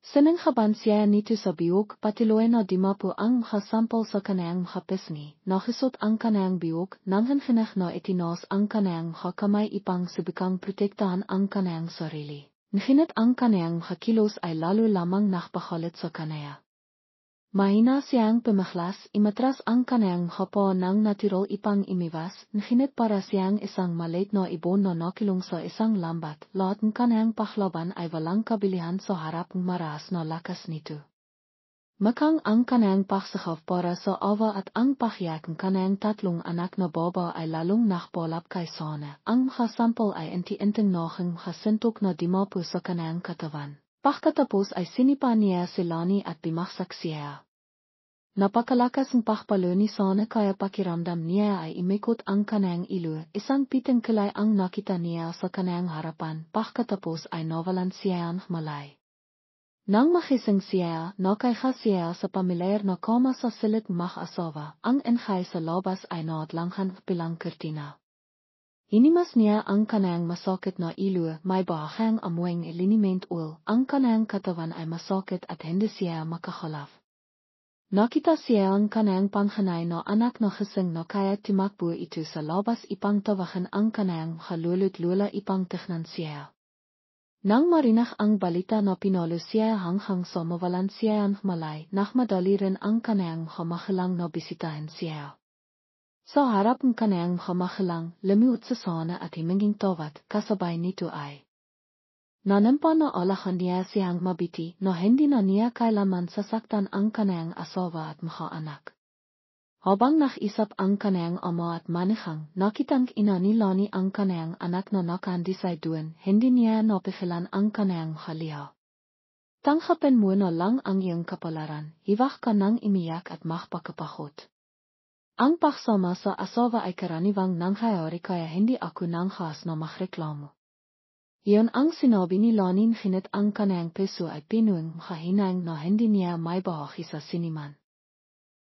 Sinanghaban siya nito sa biyog, patiloy na dimapo ang mga sampal sa kanayang mga pisngi, nakisot ang kanayang biyog, nanghanhanach na itinos ang kanayang mga kamay ipang subikang protektahan ang kanayang sarili. Nginit ang kanayang mga kilos ay lalo lamang nakpahalit sa kanaya. Mahina siyang pumahlas, imatras ang kanayang hapa ng natural ipang imiwas, nginit para siyang isang maliit na ibon na nakilong sa isang lambat, lahat ng kanayang pahlaban ay walang kabilihan sa harap ng maras na lakas nito. Makang ang kanayang pagsakaf para sa awa at ang pahiyak ng kanayang tatlong anak na baba ay lalong nakpolap kay Sana. Ang mga sampal ay inti-inting noking mga sintok na dimapo sa kanayang katawan. Pagkatapos ay sinipa niya si Lani at bimaksak siya. Napakalakas ng pakpalo ni Sana kaya pakiramdam niya ay imikot ang kanayang ilo, isang pitang kilay ang nakita niya sa kanayang harapan, pagkatapos ay nawalan siya ng malay. Nang makising siya, nakaiha siya sa pamilyar na koma sa silid mag-asawa, ang enghay sa labas ay naadlanghan pilang kurtina. Inimas niya ang kanayang masakit na ilo, may bahang amoy ng liniment oil, ang kanayang katawan ay masakit at hindi siya makahalaf. Nakita siya ang kanayang panghanay na anak na gising na kaya timakbo ito sa labas ipang tawahan ang kanayang halulot lula ipang tignan siya. Nang marinak ang balita na pinalo siya hanghang sa mawalan siya ang malay, nakmadali rin ang kanayang hamahalang na bisitahin siya. Sa harap ng kanayang hamahalang, lamiut sa Sana at himinging tawat, kasabay nito ay. Nanampa na alahan niya siyang mabiti na hindi na niya kailaman sasaktan ang kanayang asawa at mga anak. Habang nakisap ang kanayang ama at manihang, nakitang ina ni Lani ang kanayang anak na nakandisay doon, hindi niya napigilan ang kanayang haliha. Tanghapin mo na lang ang iyong kapalaran, hiwak ka nang imiyak at makpakapahot. Ang pagsama sa asawa ay karaniwang nangyayari kaya hindi ako nanghas na makreklamo. Iyon ang sinabi ni Lani nginit ang kanayang peso ay pinuwing makahinang na hindi niya may bahagi sa siniman.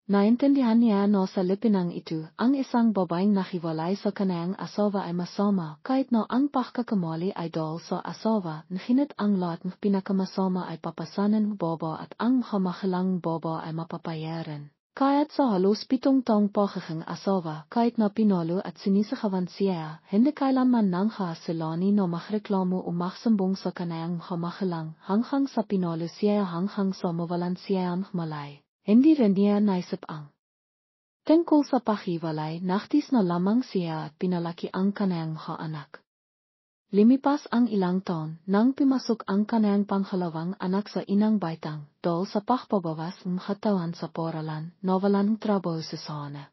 Naintindihan niya na sa lipinang ito, ang isang babaeng nahiwalay sa kanayang asawa ay masama kahit na ang pagkakamali ay dahil sa asawa, nginit ang lahat ng pinakamasama ay papasanan ng baba at ang mahamahalang baba ay mapapayaran. Kayat sa halos pitong taong pagiging asawa, kahit na pinalo at sinisigawan siya, hindi kailanman nang hasilani no magreklamo o magsambong sa kanayang hamahalang, hanggang sa pinalo siya hanggang sa mawalan siya ang malay. Hindi rin niya naisip ang tungkol sa pahiwalay, nagtis na lamang siya at pinalaki ang kanayang mga anak. Limipas ang ilang taon, nang pimasok ang kanayang panghalawang anak sa inang baitang, dahil sa pagpabawas ng katawan sa poralan, nawalan ng trabaho sa sana.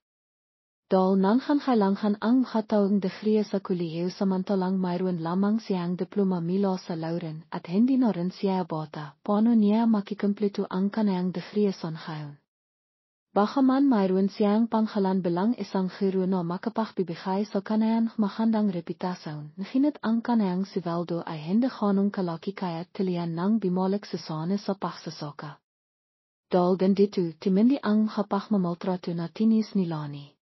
Dahil nang kailangan ang katawang dekriya sa kuliyo samantalang mayroon lamang siyang diploma mula sa Lauren at hindi na rin siya bata, paano niya makikumpleto ang kanayang dekriya sa ngayon. Baka man mayroon siyang panghalan bilang isang guro na makapagbibigay sa kanayang magandang reputasyon, nahinit ang kanayang si Valdo ay hindi ganong kalaki kaya't tilian ng bimalik sa sana sa pagsasoka. Dahil din dito, timindi ang kapagmamaltrato na tinis ni Lani.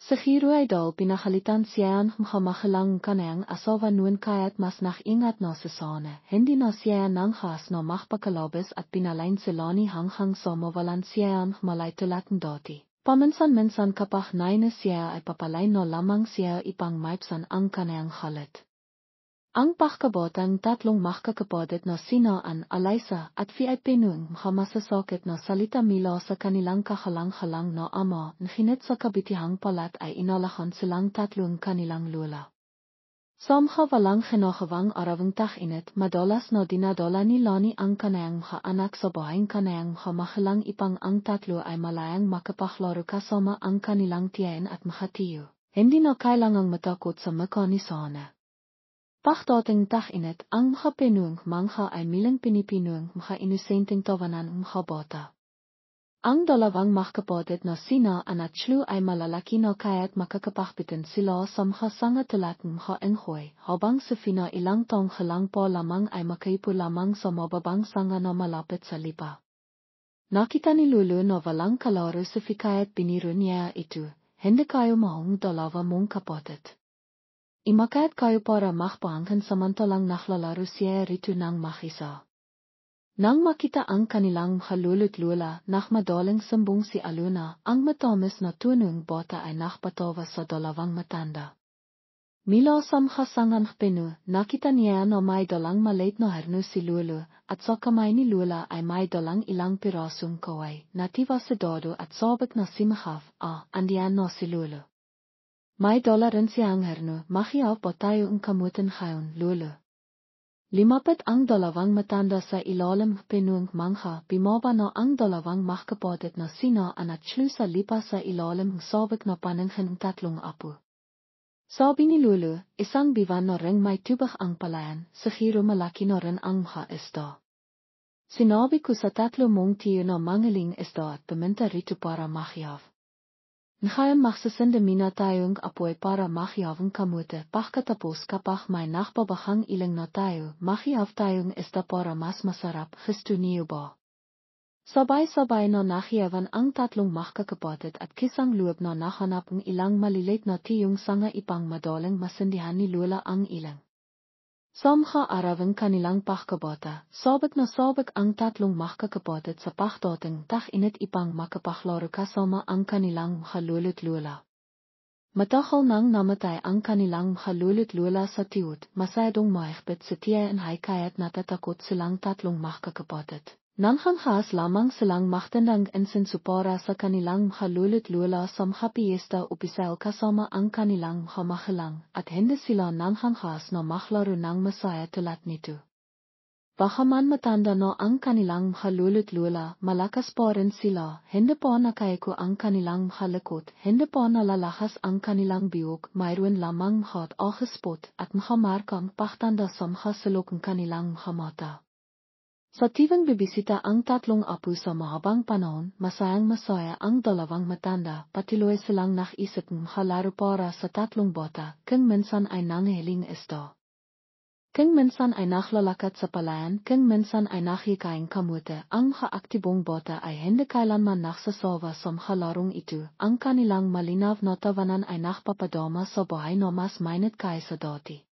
Sa guro ay dahil pinakalitan siya ang makamahalang kanayang asawa noon kaya't mas nakingat na sa sana, hindi na siya nang has na makpakalabas at pinalain si Lani hanggang sa mawalan siya ang malay tulad ng dati. Paminsan-minsan kapag naina siya ay papalain na lamang siya ipang maipsan ang kanayang halit. Ang pagkabotang tatlong makakapatid na sina Alaysa at VIP noong masasakit na salita mila sa kanilang kahalang-halang na ama, nahinit sa kabitihang palat ay inalahan silang tatlong kanilang lula. Samha walang kinakawang arawang takinit, madalas na dinadala ni Lani ang kanayang mga anak sa bahayang kanayang mga mahalang ipang ang tatlo ay malayang makapaklaro kasama ang kanilang tiyain at makatiyo. Hindi na kailangang matakot sa mukha ni sana. Pagdating takinit, ang mga pinung mangha ay milang pinipinung mga inosenteng tawanan mga bata. Ang dalawang makakapatid na sina at Chlu ay malalaki na kaya't makakapagpitin sila sa mga sangat ng mga enghoy, habang si Fina ilang taong halang po lamang ay makaipo lamang sa mababang sanga na malapit sa lipa. Nakita ni Lulu na walang kalaro si Fikayat biniro niya ito, hindi kayo mahong dalawa mong kapatid. Imakayat kayo para makpaangkan samantalang naklalaro siya rito ng makisa. Nang makita ang kanilang halulot lula, nakmadaling sambong si Aluna, ang matamis na tunong bata ay nakpatawa sa dalawang matanda. Mila sa makasangang pinu, nakita niya na may dalang maliit na herno si Lulu, at sa kamay ni Lula ay may dalang ilang pirasong kaway, nativa si Dodo at sabak na si Mahaf, andiyan na si Lulu. May dala rin siyang herno, makiaw pa tayo ang kamutin ngayon, Lolo. Limapat ang dalawang matanda sa ilalim pinung mangha, bimaba na ang dalawang makakapatid na sina at Chlu sa lipa sa ilalim ng sabak na pananghin ng tatlong apo. Sabi ni Lolo, isang biwan na ring may tubak ang palayan, sa hiro malaki na rin ang mga isda. Sinabi ko sa tatlo mong tiyo na mangaling isda at paminta rito para makiaw. Ngayon magsasanda mina tayong apoy para makiyawang kamute, pagkatapos kapag may nakpabahang ilang na tayo, makiyaw tayong isda para mas masarap, gusto niyo ba? Sabay-sabay na nakiyawan ang tatlong makakapatid at kisang loob na nahanap ng ilang maliliit na tiyong sanga ipang madaling masindihan ni Lola ang ilang. Samha arawang kanilang pagkabata, sabak na sabak ang tatlong makakapatid sa pagdating init ipang makapaklaro kasama ang kanilang halulot lula. Matahal nang namatay ang kanilang halulot lula sa tiyot, masyadong mahigpit sa tiyan ay kaya't natatakot silang tatlong makakapatid. Nanghang-has lamang silang magtandang insensupara sa kanilang halulot lula sa mga piyesta upisal kasama ang kanilang hamahalang at hindi sila nanghang-has na maklaro ng masaya tulad nito. Baka man matanda na ang kanilang halulot lula, malakas pa rin sila, hindi pa nakayako ang kanilang halakot, hindi pa nalalakas ang kanilang biyog, mayroon lamang hot o spot at mahamarkang paktanda sa mga sulok ng kanilang mata. Sa tivang bibisita ang tatlong apo sa mahabang panahon, masayang-masaya ang dalawang matanda, patiloy silang nakisip ng halaro para sa tatlong bata, kung minsan ay nanghiling isda. Kung minsan ay naklalakat sa palayan, kung minsan ay nakikaing kamute, ang maaktibong bata ay hindi kailanman naksasawa sa halarong ito, ang kanilang malinaw na tawanan ay nakpapadama sa bahay na mas mainit kaysa dati.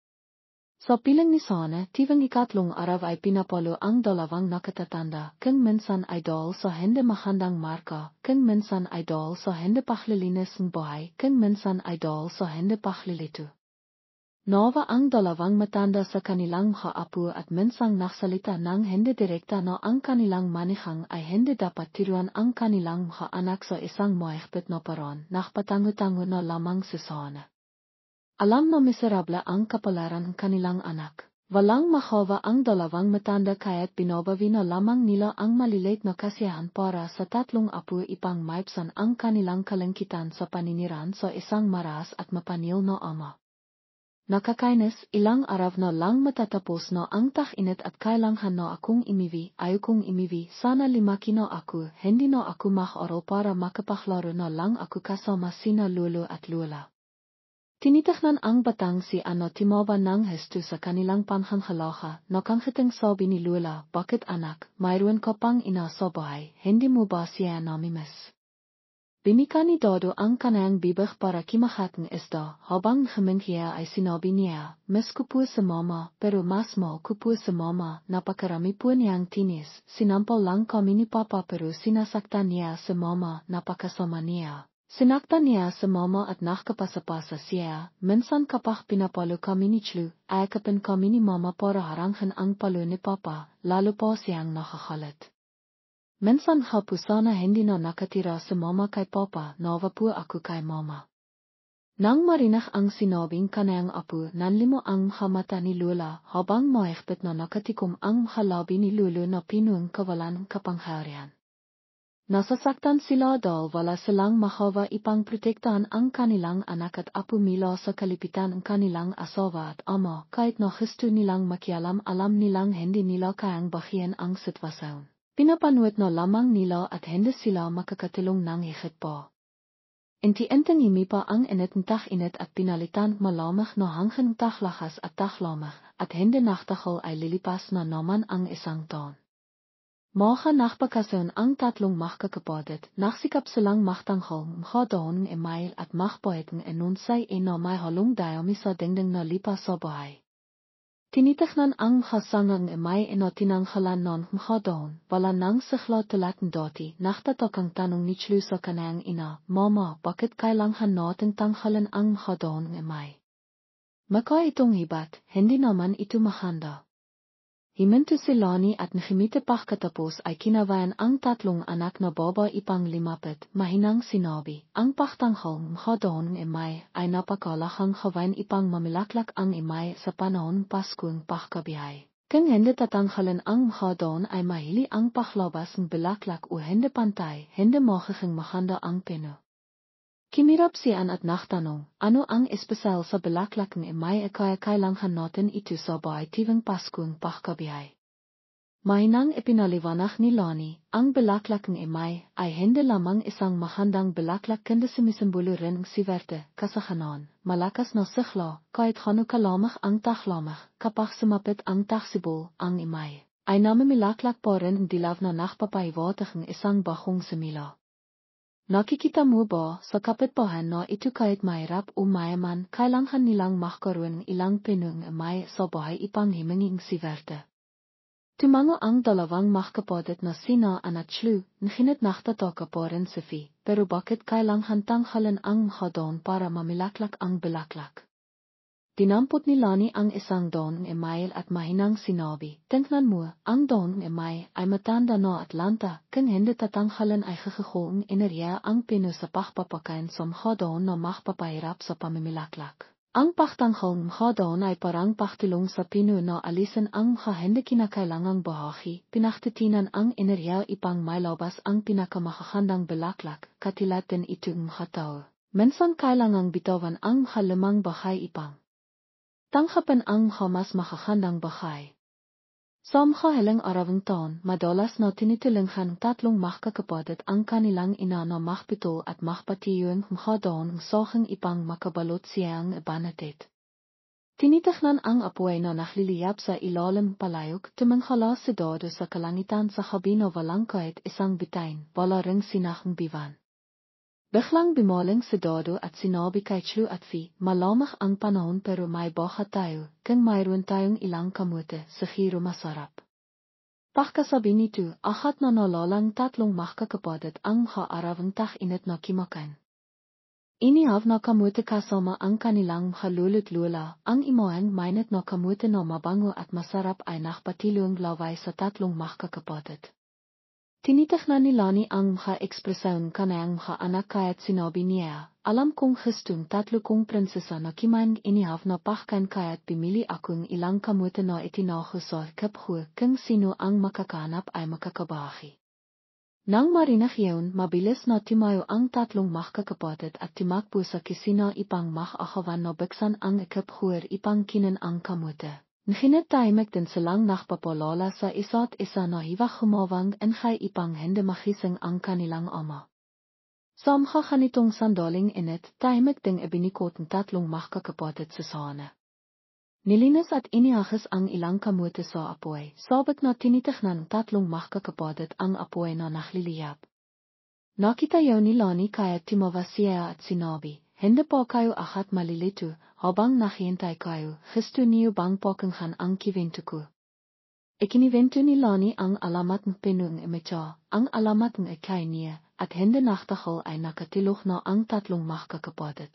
Sa piling ni sana, tivang ikatlong araw ay pinapalo ang dalawang nakatatanda, kung minsan idol sa hindi mahandang marka, kung minsan idol sa hindi paglilinis ng buhay, kung minsan idol sa hindi paglilito. Nova ang dalawang matanda sa kanilang mga apo at minsang naksalita ng hindi direkta na ang kanilang manihang ay hindi dapat tiruan ang kanilang mga anak sa isang mahigpit na paraan, nakpatango-tango na lamang si sana. Alam na miserable ang kapalaran ng kanilang anak. Walang mahawa ang dalawang matanda kaya't binabawi na lamang nila ang maliliit na kasiyahan para sa tatlong apo ipang maibsan ang kanilang kalangkitan sa paniniran sa isang maras at mapanil na ama. Nakakainis, ilang araw na lang matatapos na ang tag-init at kailangan na akong imiwi, ayokong imiwi, sana limaki na ako, hindi na ako makaaraw para makapaglaro na lang ako kasama sina lolo at lola. Tinitaknan ang batang si Ano timaba ng hesto sa kanilang panghangalaha, nakanghiting sabi ni Lola, bakit anak, mayroon ka pang ina sa bahay, hindi mo ba siya namimiss? Binika ni Dodo ang kanayang bibig para kimakatang isda, habang huminghiya ay sinabi niya, miss ko po sa mama, pero mas mahal ko po sa mama, napakarami po niyang tinis, sinampal lang kami ni Papa pero sinasaktan niya sa mama, napakasama niya. Sinaktan niya sa mama at nakapasapasa siya, minsan kapag pinapalo kami ni Chlu, ayakapin kami ni mama para haranghan ang palo ni Papa, lalo po siyang nakakalat. Minsan hapo sana hindi na nakatira sa mama kay Papa, nawa po ako kay mama. Nang marinig ang sinabing kanayang apo, nanlimo ang mata ni Lola, habang mahigpit na nakatikom ang halabi ni Lolo na pinuang kawalan ng kapangyarihan. Nasasaktan sila dahil wala silang mahawa ipang protektahan ang kanilang anak at apo mula sa kalipitan ng kanilang asawa at ama, kahit na gusto nilang makialam alam nilang hindi nila kayang bahiyan ang sitwasyon. Pinapanuot na lamang nila at hindi sila makakatulong ng higit pa. Inti-intang imipa ang init ng tag-init at pinalitan malamang na hanggang taglakas at taglamig, at hindi nachtahol ay lilipas na naman ang isang taon. Mga nakpakason ang tatlong makakapadet, naksikap silang maktanghal, mkadahon ng email at makpoet ng enunsay na may halong dayami sa dingding na lipas sa bahay. Tinitaknan ang mkasangang emay na tinanghalan ng mkadahon, wala nang sikla tulatan dati, naktatakang tanong ni Chlu sa kanayang ina, Mama, bakit kailangan natin tanghalan ang mkadahon ng emay? Maka itong hibat, hindi naman ito mahanda. Himinto si Lani at nahimite pagkatapos ay kinawayan ang tatlong anak na baba ipang limapit, mahinang sinabi, ang pagtanghal mkadahon ng emay ay napakalakang kawain ipang mamilaklak ang emay sa panahon Paskong pagkabihay. Kung hindi tatanghalan ang mkadahon ay mahili ang paglabas ng bilaklak o hindi pantay, hindi magiging mahanda ang pino. Kimirap siyan at naktanong, ano ang espesyal sa bilaklak ng emay kaya kailangan natin ito sa bahay tivang Paskong pagkabihay. Mahinang ipinaliwanag ni Lani, ang bilaklak ng emay ay hindi lamang isang mahandang bilaklak kundi sumisimbolo rin ng siwerte, kasahanan, malakas na sikla, kahit hano kalamang ang taglamig, kapag sumapit ang tagsibol, ang emay, ay namimilaklak pa rin ang dilaw na nakpapaiwatig ng isang bahong simila. Nakikita mo ba sa kapitbahay na ito kahit mahirap o mayaman, kailangan nilang makaroon ilang pinong emay sa bahay ipang himinging siwerte. Tumango ang dalawang makakapadet na sina at Chlu, nahinit naktataka pa rin si Fi, pero bakit kailangan tanghalan ang mkadahon para mamilaklak ang bilaklak? Dinampot ni Lani ang isang dahon ng emay at mahinang sinabi, tingnan mo, ang dahon ng emay ay matanda na at lanta, kung hindi tatanghalan ay kakakuong enerhiya ang pino sa pagpapakain sa mkadahon na makapapahirap sa pamimilaklak. Ang pagtanghal ng mkadahon ay parang pagtulong sa pino na alisin ang mga hindi kinakailangang bahagi, pinaktitinan ang enerhiya ipang mailabas ang pinakamakakandang bilaklak, katulad din itong mga tao. Minsan kailangang bitawan ang mga lamang bahay ipang tanghapan ang mas makakandang bahay. Sa makahalang arawang taon, madalas na tinitulunghan tatlong makakapadet ang kanilang ina na makpito at makpatiyong mkadahon ng sohang ipang makabalot siyang ibanatit. Tinitaknan ang apoy na nagliliyap sa ilalim palayok, tumanghala si Dodo sa kalangitan sa habi na walang kahit isang bitain, wala ring sinahang biwan. Biglang bimaling si Dodo at sinabi kay Chlu at Fi, malamang ang panahon pero may baha tayo, kung mayroon tayong ilang kamote, siguro masarap. Pagkasabi nito, ahat na nalalang tatlong makakapadat ang haaravang init na kimakan. Inihav na kamote kasama ang kanilang halulot-lula, ang imoang mainit na kamote na mabango at masarap ay nakpatilong laway sa tatlong makakapadat. Tinitakna ni Lani ang mga ekspresyon kanayang mga anak kaya't sinabi niya, alam kong gustong tatlo kong prinsesa na kimang inihav na pakkan kaya't pimili akong ilang kamote na itinaho sa kaphu kung sino ang makakahanap ay makakabahi. Nang marinig yun, mabilis na tumayo ang tatlong makakapadat at timakbo sa kisina ipang makakawan na buksan ang kaphuer ipang kinan ang kamote. Nginit din silang nakpapalala sa isa't isa na hiwag humawang en kay ipang hindi makising ang kanilang ama. Sa mga kanitong sandaling init, tahimik ding ibinikot ng tatlong makakapadat sa sana. Nilinis at iniahas ang ilang kamote sa apoy, sabik na tinitiknan ng tatlong makakapadat ang apoy na nagliliyab. Nakita yun ni Lani kaya timawa siya at sinabi, hindi pa kayo ahat malilito, habang naghihintay kayo, gusto niyo bang pakinggan ang kiwento ko? Ikiniwento ni Lani ang alamat ng pinung imita, ang alamat ng ikay niya, at hindi naktakal ay nakatilok na ang tatlong makakapadat.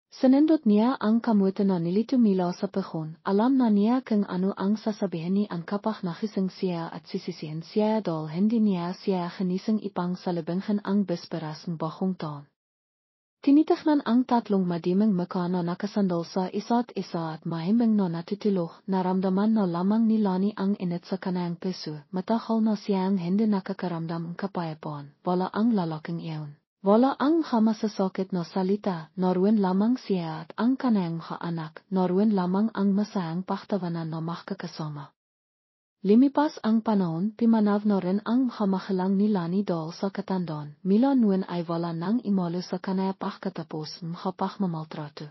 Sinindot niya ang kamote na nilito mila sa pehon, alam na niya kung ano ang sasabihin ni ang kapah na gising siya at sisisihin siya dahil hindi niya siya genising ipang salibinghan ang bisperas ng bahong taon. Tinitaknan ang tatlong madimang mukha na nakasandal sa isa't isa at mahimbing na natutulog, naramdaman na lamang ni Lani ang init sa kanayang puso, matahal na siyang hindi nakakaramdam ng kapayapaan, wala ang lalaking iyon. Wala ang masasakit na salita, naroon lamang siya at ang kanayang anak, naroon lamang ang masayang paktawanan na makakasama. Limipas ang panahon, pimanav na rin ang mahalang ni Lani dahil sa katandaan, mila noon ay wala nang imalo sa kanaya pagkatapos mamaltrato.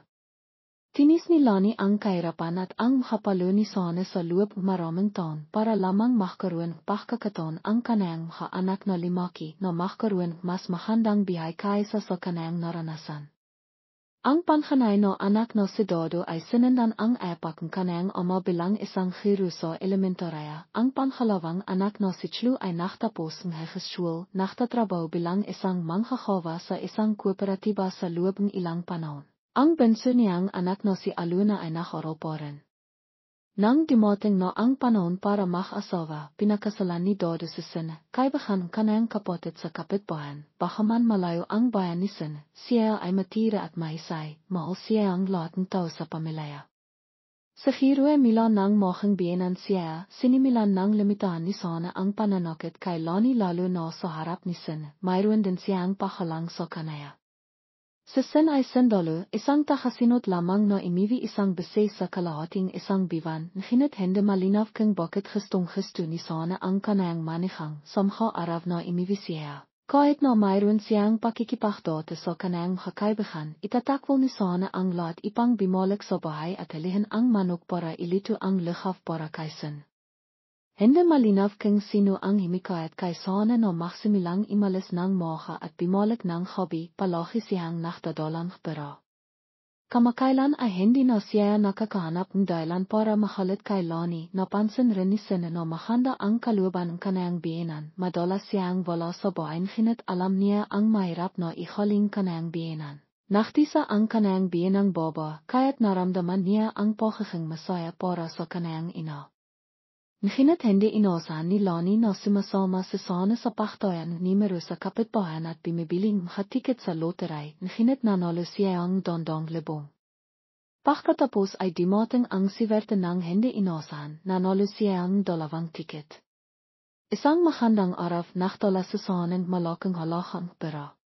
Tinis ni Lani ang kahirapan at ang mahapalo ni Sana sa loob maraming taon para lamang makakaroon pagkakataon ang kanayang anak na limaki na makakaroon mas mahandang bihay kaysa sa kanayang naranasan. Ang panganay na anak na si Dodo ay sinundan ang apak ng kanayang ama bilang isang guro sa elementarya. Ang panghalawang anak na si Chlu ay nakatapos ng high-school, nakatrabaho bilang isang manghagawa sa isang kooperatiba sa loob ng ilang panahon. Ang bunso niyang anak na si Aluna ay nag-aral pa rin. Nang dumating na ang panahon para mag-asawa, pinakasalan ni Dodo si Sin, kaibahan kanayang kapatid sa kapitbahan, bagaman malayo ang bayan ni Sin, siya ay matira at mahisay, mahal siya ang lahat ng tao sa pamilya. Sa hirwe mila nang mohang bienan siya, sinimilan nang limitahan ni Sana ang pananakit kay Lani lalo na sa harap ni Sin, mayroon din siyang pahalang sa kanaya. Si Sin ay sandalo, isang takasinot lamang na imiwi isang bese sa kalahating isang biwan, ngunit hindi malinaw kung bakit gustong-gusto ni Sana ang kanayang manihang, samha araw na imiwi siya. Kahit na mayroon siyang pakikipagdote sa kanayang makaibahan, itatakwil ni Sana ang lahat ipang bimalik sa bahay at halihin ang manok para ilito ang luhaw para kay Sin. Hindi malinaw kung sino ang himikayat kay Sana na maksimilang imalis ng moha at bimalik ng hobby, palagi siyang nakdadalang pera. Kamakailan ay hindi na siya nakakahanap ng dahilan para mahalit kay Lani, napansin rin ni Sin na mahanda ang kalooban ng kanayang biyenan, madalas siyang wala sa bahay ngunit alam niya ang mahirap na ihaling kanayang biyenan. Naktisa ang kanayang biyenang baba, kaya't naramdaman niya ang pagiging masaya para sa kanayang ina. Ngunit hindi inasahan ni Lani na sumasama si Sana sa paktayan numero sa kapitbahan at bimibiling tiket sa loteray, ngunit nanalo siya ang dandang libong. Pagkatapos ay dumating ang siwerte ng hindi inasahan, nanalo siya ang 2 tiket. Isang magandang araw naktala si Sana ng malaking halagang pera.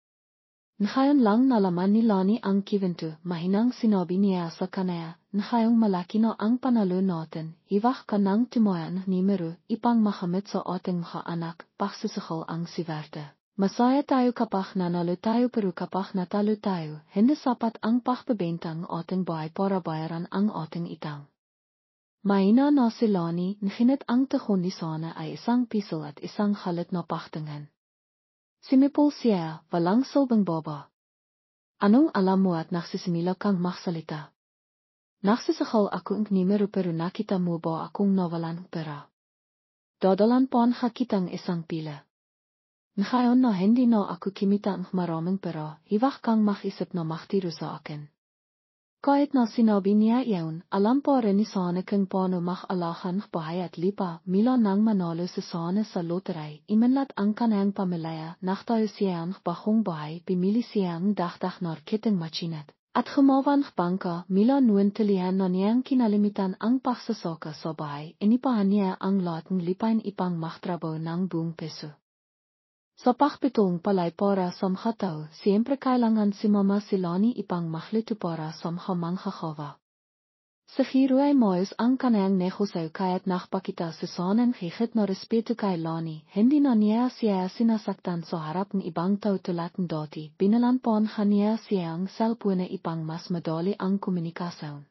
Ngayon lang nalaman ni Lani ang kiwento, mahinang sinabi niya sa kanaya, ngayong malaki na ang panalo natin, hiwag ka ng tumayan numero, ipang makamit sa ating mga anak, pagsusukal ang siwerte. Masaya tayo kapag nanalo tayo pero kapag natalo tayo, hindi sapat ang pagbebentang ating bahay para bayaran ang ating itang. Mahina na si Lani, ngunit ang tahon ni Sana ay isang piso at isang halit na paktingan. Simipol siya, walang silbing baba. Anong alam mo at nagsisimila kang magsalita? Nagsisakal ako ang numero pero nakita mo ba akong nawalan pera? Dadalan pon kitang isang pila. Ngayon na hindi na ako kimita ang maraming pera, hiwag kang mag-isip na magtiro sa akin. Kahit na sinabi niya iyon, alam pa rin ni sana kung paano mag-alahan bahay at lipa, mila nang manalo sa sana sa loteray, imanlat ang kanang pamilya, naktayo siyang bahong bahay, pimili siyang dagdag na kitang machinat. At gumawan bangka, mila nuwintilihan na niyang kinalimitan ang pagsasaka sa bahay, inipahan niya ang lahat ng lipain ipang magtrabaho ng buong peso. Sa pakpitong palay para sa mga tao, siyempre kailangan si Mama Silani ipang maglito para sa mga kahawa. Sa giro ay moyos ang kanang negosyo kaya't nakpakita si Sonen higit na respeto kay Lani, hindi na niya siya sinasaktan sa harap ng ibang tao tulad ng dati, binalanpon niya siyang cellphone ipang mas madali ang komunikasyon.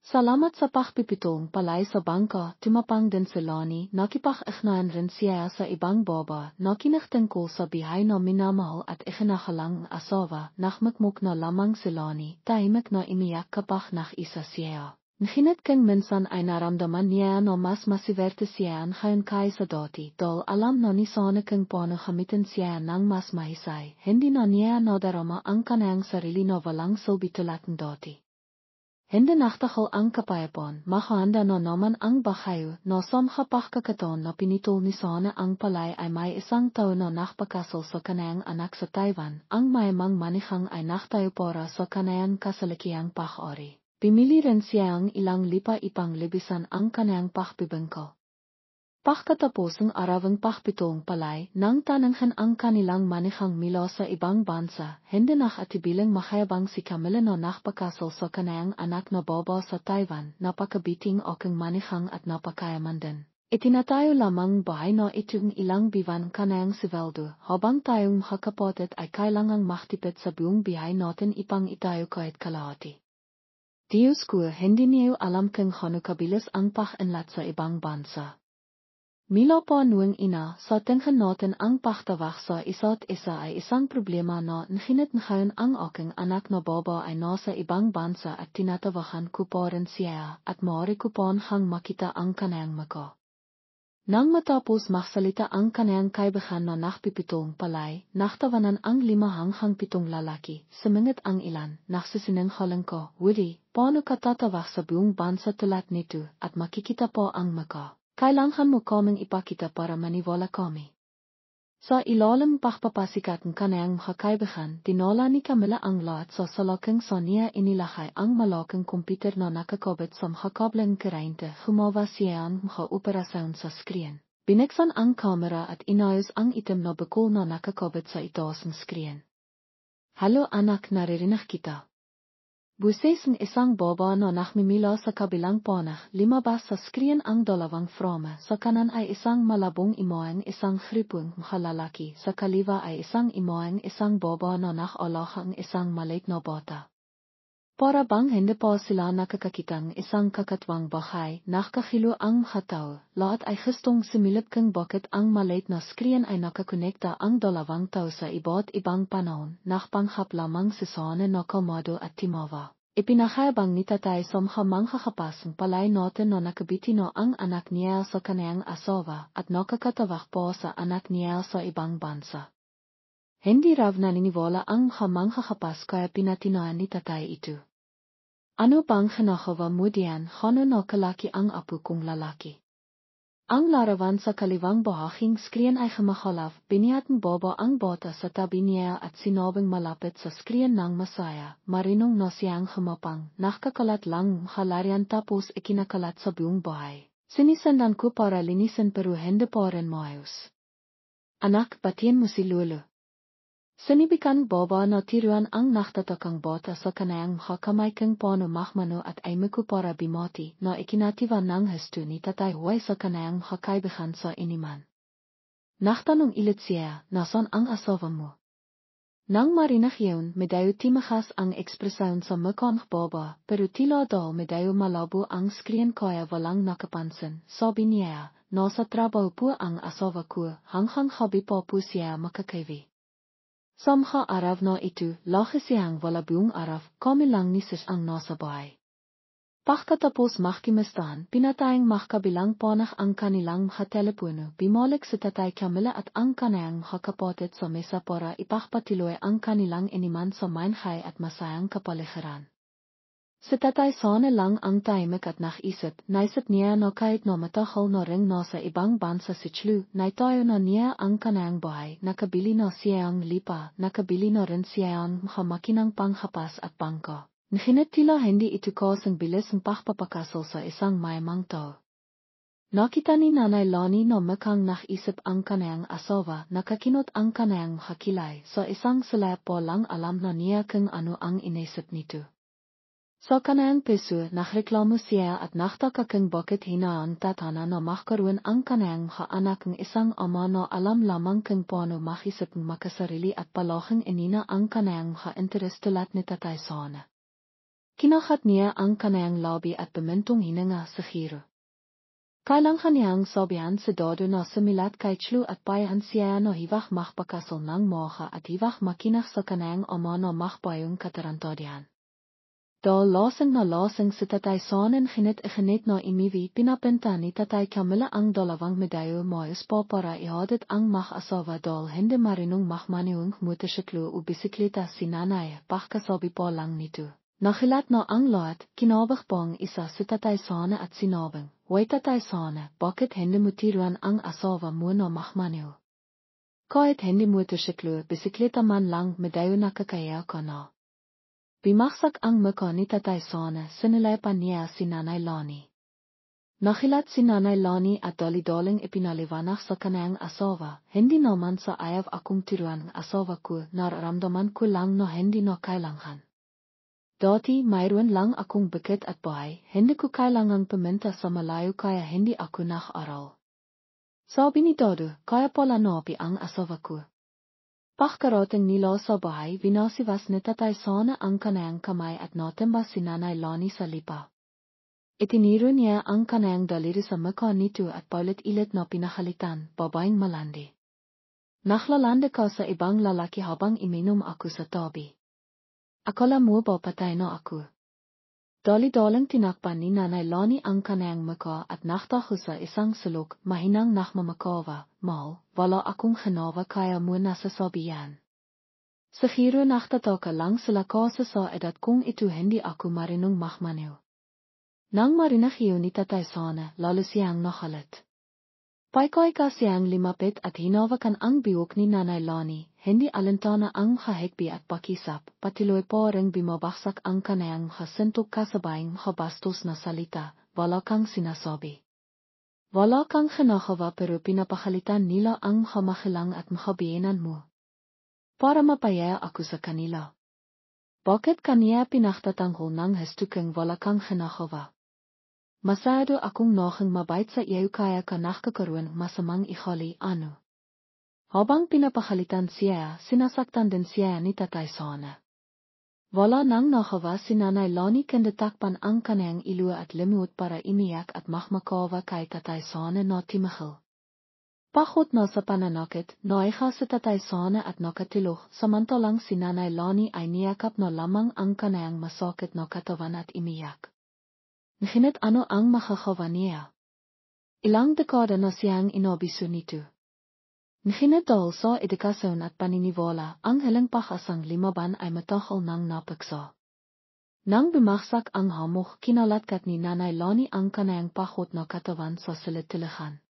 Salamat sa pakpipitong palay sa bangka, tumapang din si Lani, nakipag-ighnayan rin siya sa ibang baba, na kinagtungkol sa bihay na minamahal at ikinakalang asawa, nakmakmuk na lamang si Lani, tahimik na imiyak kapag isa siya. Ngunit kung minsan ay naramdaman niya na mas masiverte siya ngayon kaysa dati, dahil alam na ni sana kung paano gamitin siya ng mas mahisay, hindi na niya nadarama ang kanang sarili na walang silbi tulad ng dati. Hindi naktakal ang kapayapon, makahanda na naman ang bahayo, na samkapagkakataon na pinitol ni Sana ang palay ay may isang tao na nakpakasal sa kanayang anak sa Taiwan, ang mayamang manihang ay naktayo para sa kanayang kasalikiang pag-ori. Pimili rin siyang ilang lipa ipang libisan ang kanayang pagbibengko. Pagkatapos ng arawang pakpitong palay, nang tananghan ang kanilang manihang milo sa ibang bansa, hindi nakatibilang makayabang si Camilla na nakpakasal sa kanayang anak na baba sa Taiwan, napakabiting akong manihang at napakayaman din. Itinatayo lamang bahay na itong ilang biwan kanayang siveldo, habang tayong makakapatid ay kailangang maktipid sa buong bihay natin ipang itayo kahit kalahati. Diyos ko, hindi niyo alam kung hano kabilis ang pag-inlat sa ibang bansa. Mila pa nuwang ina, sa tingin natin ang paktawak sa isa't isa ay isang problema na ngunit ngayon ang aking anak na baba ay nasa ibang bansa at tinatawahan ko pa rin siya at maaari ko pa hang makita ang kanayang maka. Nang matapos magsalita ang kanayang kaibigan na nakpipitong palay, naktawanan ang 5 hanggang 7 lalaki, sumingit ang ilan, nagsisinenghaling ko, Woody, paano ka tatawag sa buong bansa tulad nito at makikita pa ang maka? Kailangan mo kaming ipakita para maniwala kami. Sa ilalim pagpapasikat ng kanayang makakaibigan, dinala ni Camilla ang lahat sa salaking sa niya inilakay ang malaking komputer na nakakabit sa makakablang kurente, humawa siya ang makaoperasyon sa screen. Binuksan ang kamera at inayos ang itim na bakul na nakakabit sa itaas ng screen. Halo anak, naririnig kita. Buses ng isang baba na nakmimila sa kabilang panah, limabas sa screen ang 2 frame, sa kanan ay isang malabong imaeng isang hripong makalalaki, sa kaliwa ay isang imaeng isang baba na nakalahang isang maliit na bata. Para bang hindi pa sila nakakakitang isang kakatwang bahay, nakakahilo ang mga tao, lahat ay gustong sumilip kung bakit ang maliit na screen ay nakakonekta ang 2 tao sa iba't ibang panahon, nakpanghap lamang si Sana na kalmado at timawa. Ipinakayabang ni tatay sa mga kapasang palay natin na nakabiti na ang anak niya sa kanayang asawa at nakakatawag po sa anak niya sa ibang bansa. Hindi raw naniniwala ang mga kapas kaya pinatinaan ni tatay ito. Ano bang kinakawa mo diyan, hano na kalaki ang apo kong lalaki? Ang larawan sa kaliwang bahaging screen ay kumakalaf, biniyatang baba ang bata sa tabi niya at sinabing malapit sa screen ng masaya, marinong na siyang humapang, nakakalat lang halarian tapos ikinakalat sa buong bahay. Sinisendan ko para linisin pero hindi pa rin maayos. Anak, batiin mo si Lolo. Sinibikan baba na tiruan ang naktatakang bata sa kanayang makakamay kung paano makmano at ay ko para bimati na ikinativan ng husto ni tatay huway sa kanayang makakaibigan sa iniman. Naktanong ilit siya, nasan ang asawa mo? Nang marinig yun, medayo timakas ang ekspresyon sa mukha ng baba, pero tila daw medayo malabo ang screen kaya walang nakapansin, sabi niya, na sa trabaho po ang asawa ko, hanggang gabi pa po siya makakawi. Samha araw na itu, lagi siyang wala buong araw, kami lang nisis ang nasa bahay. Pagkatapos mahkimistan, pinatayang mahkabilang ponach ang kanilang mga telepono, bimalik si Tatay Camilla at ang kanayang mga kapatid sa mesa para ipakpatiloy ang kanilang iniman sa mainhay at masayang kapaligiran. Si Tatay Sane lang ang tahimik at naisip, naisip niya na kahit na matahal na ring nasa ibang bansa si Chlu, naitayo na niya ang kanayang bahay, nakabili na siyang lipa, nakabili na rin siyang mga makinang panghapas at bangko. Ngunit tila hindi ito kasing bilis ang pagpapakasal sa isang mayamang tao. Nakita ni Nanay Lani na mukhang naisip ang kanayang asawa, nakakinot ang kanayang hakilay, sa isang sila po lang alam na niya kung ano ang inisip nito. Sa kanayang peso, nakreklamo siya at naktaka kung bakit hinaan tatana na magkaroon ang kanayang anak ng isang ama na alam lamang kung paano makisip ng makasarili at palahing inina ang kanayang interes tulad ni Tatay Sane. Kinakat niya ang kanayang labi at pamintong hinanga sa hiro. Kailangan niyang sabihan sa dodo na sumilat kay Chlu at bayan siya na hiwak makpakasal ng moha at hiwak makinak sa kanayang ama na makbayong katarantodian. Dahil lasing si Tatay Sane ginit na imiwi pinapinta ni Tatay Camilla ang dalawang medayo moyos pa para ihadit ang mag-asawa dahil hindi marinong magmaniwang motorsiklo o bisikleta si nanay pagkasabi pa lang nito. Nakilat na ang lahat, kinabakbang isa si Tatay Sane at sinabing, "Way Tatay Sane, bakit hindi mo tiruan ang asawa mo na magmaniw? Kahit hindi motorsiklo, bisikleta man lang medayo nakakaya ka na." Bimaksak ang mukha ni Tatay Sane, sinilay pa niya si Nanay Lani. Nakilat si Nanay Lani at dali-daling ipinaliwanag sa kanayang asawa, "Hindi naman sa ayaw akong tiruan ang asawa ko, nararamdaman ko lang na hindi na kailangan. Dati mayroon lang akong bukid at bahay, hindi ko kailangang pumunta sa malayo kaya hindi ako nag-aral." Sabi ni Dodo, "Kaya pala napi ang asawa ko." Pagkarating nila sa bahay, vinasiwas ni Tatay Sane ang kanayang kamay at natimba si Nanay Lani sa lipa. Itiniro niya ang kanayang daliri sa mukha nito at paulit-ilit na pinahalitan, "Babaeng malandi. Naklalanda ka sa ibang lalaki habang iminom ako sa tabi. Akala mo ba patay na ako?" Dali-daling tinakpan ni Nanay Lani ang kanayang mukha at naktaho sa isang sulok, mahinang nakmamakawa, "Mal, wala akong ginawa kaya mo nasasabi yan." Siguro naktataka lang sila kasi sa edad kung ito hindi ako marinong magmaniw. Nang marinig iyon ni Tatay Sane, lalo siyang nakalit. Paikoy ka siyang limapit at hinawakan ang biyok ni Nanay Lani, hindi alintana ang kahigpi at pakisap, patiloy po ring bumabaksak ang kanayang hasintok kasabayang habastos na salita, "Wala kang sinasabi. Wala kang ginagawa pero pinapakalitan nila ang hamahilang at mahabiyenan mo. Para mapaya ako sa kanila. Bakit kaniya pinaktatanggol ng hastukang wala kang ginagawa? Masyado akong naging mabait sa iyo kaya ka nakakaroon masamang ihali ano." Habang pinapakalitan siya, sinasaktan din siya ni Tatay Sane. Wala nang nagawa si Nanay Lani kundi takpan ang kanayang ilwa at limot para imiyak at magmakawa kay Tatay Sane na timahal. Pakot na sa pananakit, naiha si Tatay Sane at nakatilok, samantalang si Nanay Lani ay niyakap na lamang ang kanayang masakit na katawan at imiyak. Ngunit ano ang makakawa niya? Ilang dekada na siyang inabiso nito. Ngunit dahil sa edukasyon at paniniwala, ang helang pakasang limaban ay matahal ng napagsa. Nang bumaksak ang hamok, kinalatkat ni Nanay Lani ang kanayang pakot na katawan sa silid-tilihan.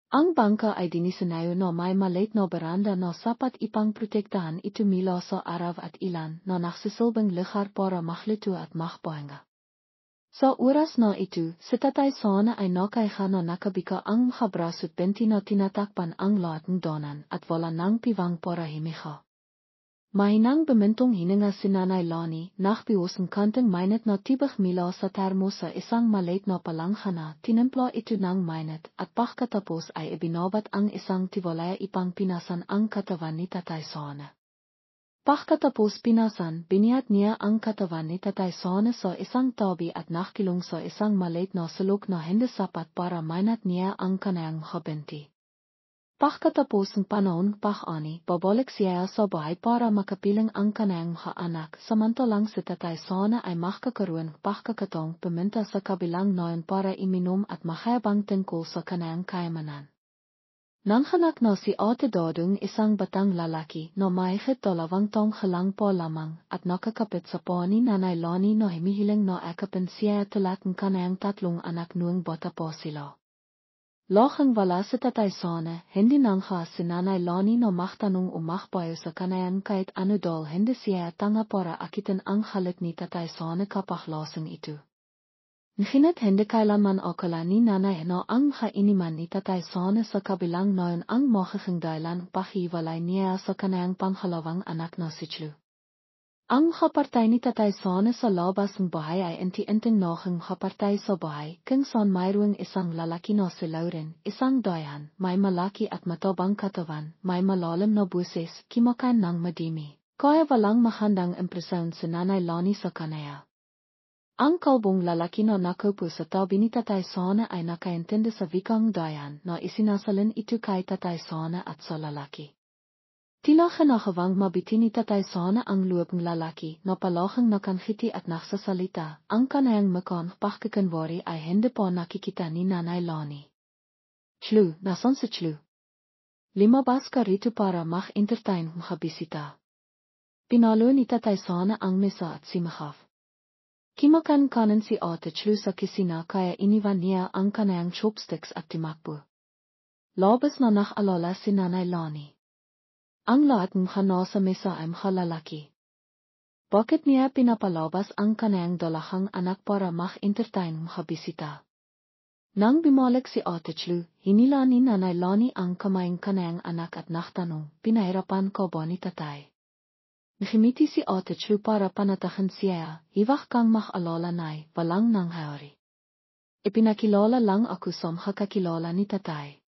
Ang bangka ay dinisinayo na may maliit na beranda na sapat ipang protektahan ito mula sa araw at ilan na nagsisilbing lugar para maglito at magpahinga. Sa oras na ito, si Tatay Sane ay nakaiha na nakabika ang mga braso at binti na tinatakpan ang lahat ng donan at wala nang piwang para himiha. Mahinang bumintong hininga si Nanay Lani, nakbiwas ang kantang mainit na tibak mila sa termo sa isang maliit na palanghana, tinimpla ito ng mainit at pagkatapos ay ibinabat ang isang tiwalaya ipang pinasan ang katawan ni Tatay Sane. Pagkatapos pinasan, biniat niya ang katawan ni Tatay Sona sa isang tabi at nakilong sa isang maliit na sulok na hindi sapat para mainat niya ang kanayang habenti. Pagkatapos ng panahon ani, babalik siya sa bahay para makapiling ang kanayang anak, samantalang si Tatay Sona ay makakaroon pagkakataong pumunta sa kabilang nayon para iminom at makayabang tungkol sa kanayang kayamanan. Nanghanak na si Ate Dodong isang batang lalaki na mahigit 2 taong halang po lamang at nakakapit sa po ni Nanay Lani na himihiling na akapin siya tulat ng kanayang 3 anak noong bata po sila. Lohang wala si Tatay Sona, hindi nangha si Nanay Lani na maktanong umakbayo sa kanayang kahit ano dahil hindi siya tanga para akitin ang halit ni Tatay Sona kapaklasang ito. Ngunit hindi kailanman akala ni Nanay na ang kainiman ni Tatay Sona sa kabilang nayon ang makikang dahilan pahiwalay niya sa kanayang panghalawang anak na si Chlu. Ang kapartay ni Tatay Sona sa labas ng bahay ay inti-inting nohang kapartay sa bahay kung saan mayroong isang lalaki na si Lauren, isang dayan, may malaki at matabang katawan, may malalim na busis, kimakain ng madimi. Kaya walang mahandang impresyon si Nanay Lani sa kanaya. Ang kalbong lalaki na nakaupo sa tabi ni Tatay Sona ay nakaintindi sa wikang dayan na isinasalin ito kay Tatay Sona at sa lalaki. Tila kinakawang mabitin ni Tatay Sona ang loob ng lalaki na palahang nakanghiti at naksasalita, ang kanayang makon pagkakanwari ay hindi po nakikita ni Nanay Lani. Chlu, nasan si Chlu? Lumabas ka rito para mak-entertain mga bisita. Pinalo ni Tatay Sona ang mesa at simahaf. Kimakan kanan si Ate Chlu sa kusina kaya iniwan niya ang kanayang chopsticks at timakbo. Labas na nakalala si Nanay Lani. Ang lahat ng sa mesa ay mga lalaki. Bakit niya pinapalabas ang kanayang dalahang anak para mak-entertain mga bisita? Nang bumalik si Ate Chlu, hinila ni Nanay Lani ang kamayang kanayang anak at naktanong, pinahirapan ko ba ni Tatay? Nakimiti si Ate Chlu para panatahan siya, hiwak kang makalala nay, walang nangyari. Ipinakilala lang ako sa makakilala ni Tatay.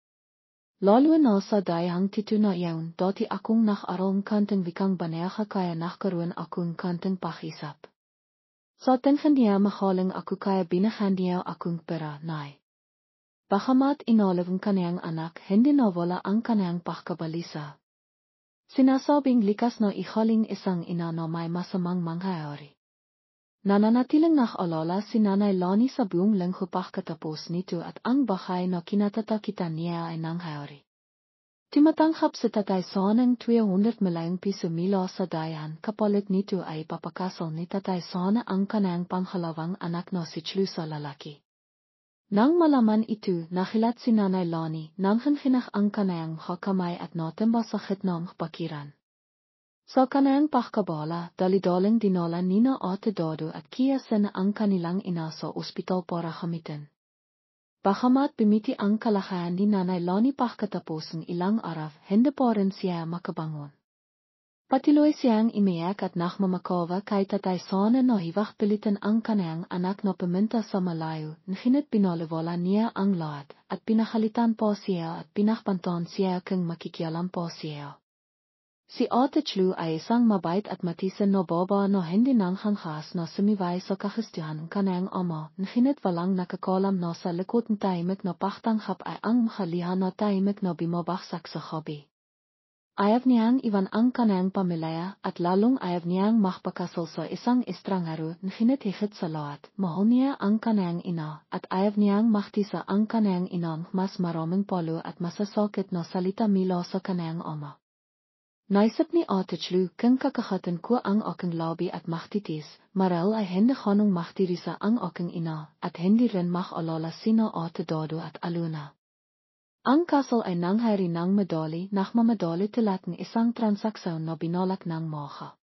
Lalo na sa dayang tito na iyon, dati akong nakaroong kantang wikang baneha kaya nakaroon akong kantang pakisap. Sa tingin niya mahaling ako kaya binahan niya akong pera, nay. Bagamat inolив ang kanayang anak, hindi nawala ang kanayang pagkabalisa. Sinasabing likas na ihaling isang ina na may masamang mangyayari. Nananatiling nakalala si Nanay Lani sa buong linggo pagkatapos nito at ang bahay na kinatatakitan niya ay nangyayari. Timatanghap si Tatay Sona ng 200 milyong piso mula sa dayan kapalit nito ay papakasal ni Tatay Sona ang kanayang panghalawang anak na si Chlu sa lalaki. Nang malaman ito, nakilat si Nanay Lani, nanghinhinak ang kanayang hakamay at natimba sa khitnang pakiran. Sa kanayang pakabala, dalidaling dinala nina Ate Dodo at kiyasan ang kanilang ina sa ospital para gamitin. Bagamat bimiti ang kalakayan ni Nanay Lani pagkatapos ng ilang araw, hindi pa rin siya makabangon. Patuloy siyang imiyak at nakmamakawa kay Tatay Sona na hiwak pilitan ang kanayang anak na pumunta sa malayo, ngunit pinaliwala niya ang lahat, at pinahalitan po siya at pinakpanton siya kung makikialam po siya. Si Ate Chlu ay isang mabait at matisan na baba na hindi nanghangkas na sumiway sa kagustuhan ng kanayang ama, ngunit walang nakakalam na sa likod ng tahimik na pagtanghap ay ang mahalihan na tahimik na bumabagsak sa hobby. Ayaw niyang iwan ang kanayang pamilya at lalong ayaw niyang makapakasal sa isang estrangero, ngunit higit sa lahat, mahal niya ang kanayang ina at ayaw niyang maktisa ang kanayang inang mas maraming palo at masasakit na salita mula sa kanayang ama. Naisip ni Ate Chlu kung kakahatan ko ang aking labi at maktitis, marahil ay hindi kanong maktirisa ang aking ina at hindi rin makalala sina Ate Dodo at Aluna. Ang kasal ay nangyari ng madali, nakmamadali tulad ng isang transaksyon na binalak ng mga.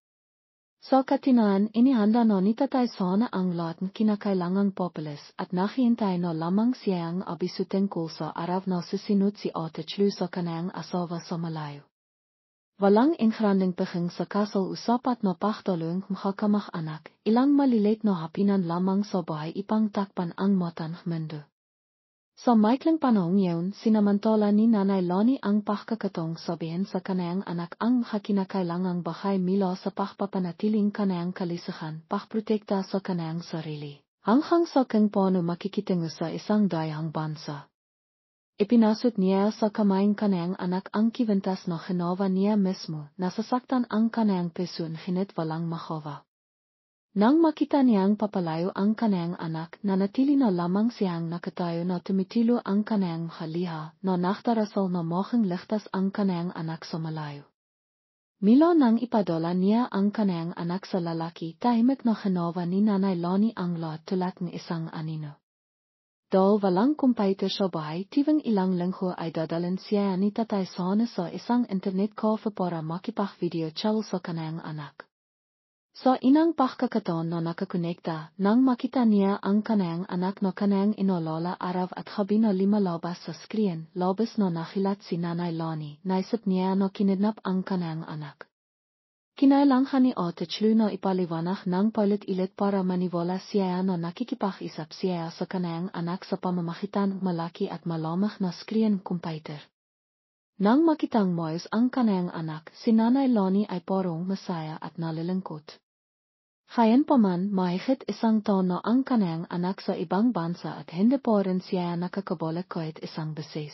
Sa katinaan, inihanda na ni Tatay Sona ang lahat ng kinakailangang papeles at nakihintay na lamang siyang abiso tungkol sa araw na susunod si Ate Chlu sa kanayang asawa sa malayo. Walang ingranding paging sa kasal usapat na pagdalong makakamah anak, ilang maliliit na hapinan lamang sa bahay ipang takpan ang mata ng mundo. Sa maikling panahon yun, sinamantala ni Nanay Lani ang pagkakataong sabihin sa kanayang anak ang kinakailangang bahay milo sa pagpapanatiling kanayang kalisahan, pagprotekta sa kanayang sarili. Hanggang sa kung paano makikitungo sa isang dayang bansa. Ipinasot niya sa kamayang kanayang anak ang kiventas na ginawa niya mismo, nasasaktan ang kanayang puso ngunit walang magawa. Nang makita niyang papalayo ang kanayang anak, nanatili na lamang siyang nakatayo na tumitilo ang kanayang haliha, na nakdarasal na mogang ligtas ang kanayang anak sa malayo. Milo nang ipadala niya ang kanayang anak sa lalaki, tahimik na ginawa ni Nanay Lani ang lahat tulad ng isang anino. Dahil walang kumpayter sa bahay, tivang ilang linggo ay dadalhin siya ni Tatay Sona sa isang internet cafe para makipag-video call sa kanayang anak. Sa inang pagkakataon na nakakonekta, nang makita niya ang kanayang anak na kanayang inolola araw at gabi na lumalabas sa screen, labas na nakilat si Nanay Lani, naisip niya na kinidnap ang kanayang anak. Kinailangan ni Ate Chlu na ipaliwanag ng paulit-ulit para maniwala siya na nakikipag-isap siya sa kanayang anak sa pamamagitan malaki at malamang na screen computer. Nang makitang moyos ang kanayang anak, si Nanay Lani ay parang masaya at nalilungkot. Gayunpaman, mahigit isang taon na ang kanayang anak sa ibang bansa at hindi pa rin siya nakakabalik kahit isang beses.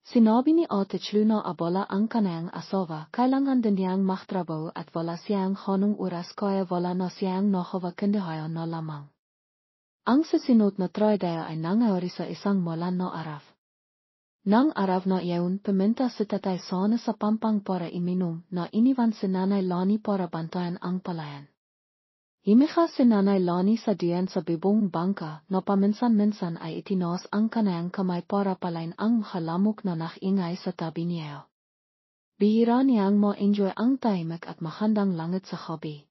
Sinabi ni Ate Chlu na abala ang kanayang asawa, kailangan din niyang magtrabaho at wala siyang hanong oras kaya wala na siyang nagawa kundi hayan na lamang. Ang susunod na tragedia ay nangyari sa isang malan na araw. Nang araw na iyon, pumunta si Tatay Sona sa pampang para iminom, na iniwan si Nanay Lani para bantayan ang palayan. Himika si Nanay Lani sa diyan sa bibong bangka, na paminsan-minsan ay itinos ang kanayang kamay para palain ang halamok na nakingay sa tabi niya. Bihira niyang ma-enjoy ang tahimik at mahandang langit sa gabi.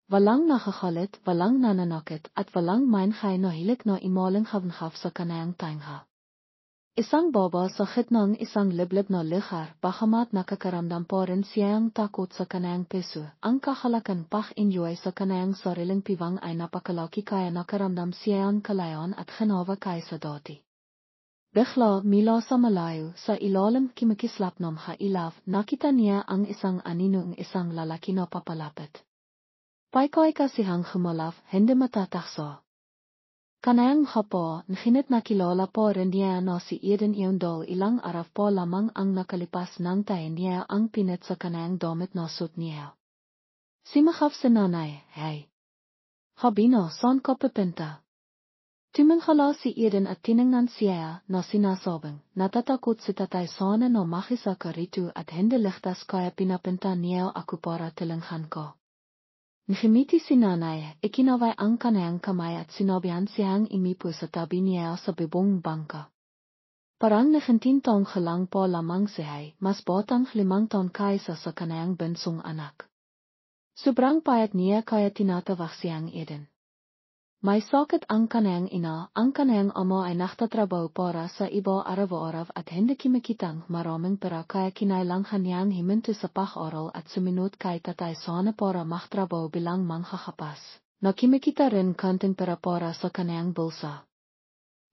Walang nakakalit, walang nananakit, at walang mainkay na hilik na imaling havenhaf sa kanayang tangha. Isang baba sa gitnang isang liblib na lugar, bagamat nakakaramdam pa rin siyang takot sa kanayang puso, ang kahalakan pag-enjoy sa kanayang sariling piwang ay napakalaki kaya nakaramdam siyang kalayan at ginawa kaysa dati. Bigla, mula sa malayo, sa ilalim kimikislap ng hailaw, nakita niya ang isang aninong isang lalaki na papalapit. Paikoy kasihang humalaw, hindi matatakso. Kanayang hapo, ngunit nakilala po rin niya na si Eden Iondol ilang araw po lamang ang nakalipas nang tayin niya ang pinit sa kanayang damit na suot niya. Simakaf si Nanay, hey. Habino, saan ka pupunta? Tumingala si Eden at tiningnan siya na sinasabing, natatakot si Tatay Sona na makisa ka rito at hindi ligtas kaya pinapunta niya ako para tulungan ko. Ngumiti si Nanay, ikinaway ang kanayang kamay at sinabihan siyang imipo sa tabi niya sa bibong bangka. Parang nakintintong halang po lamang siya, mas batang 5 taon kaysa sa kanayang bunsong anak. Sobrang payat niya kaya tinatawag siyang Eden. May sakit ang kanayang ina, ang kanayang ama ay naktatrabaho para sa iba araw-araw at hindi kumikitang maraming pera kaya kinailangan niyang himinto sa pag-aral at sumunod kay Tatay Sona para magtrabaho bilang manghahapaz, na kumikita rin konting pera para sa kanayang bulsa.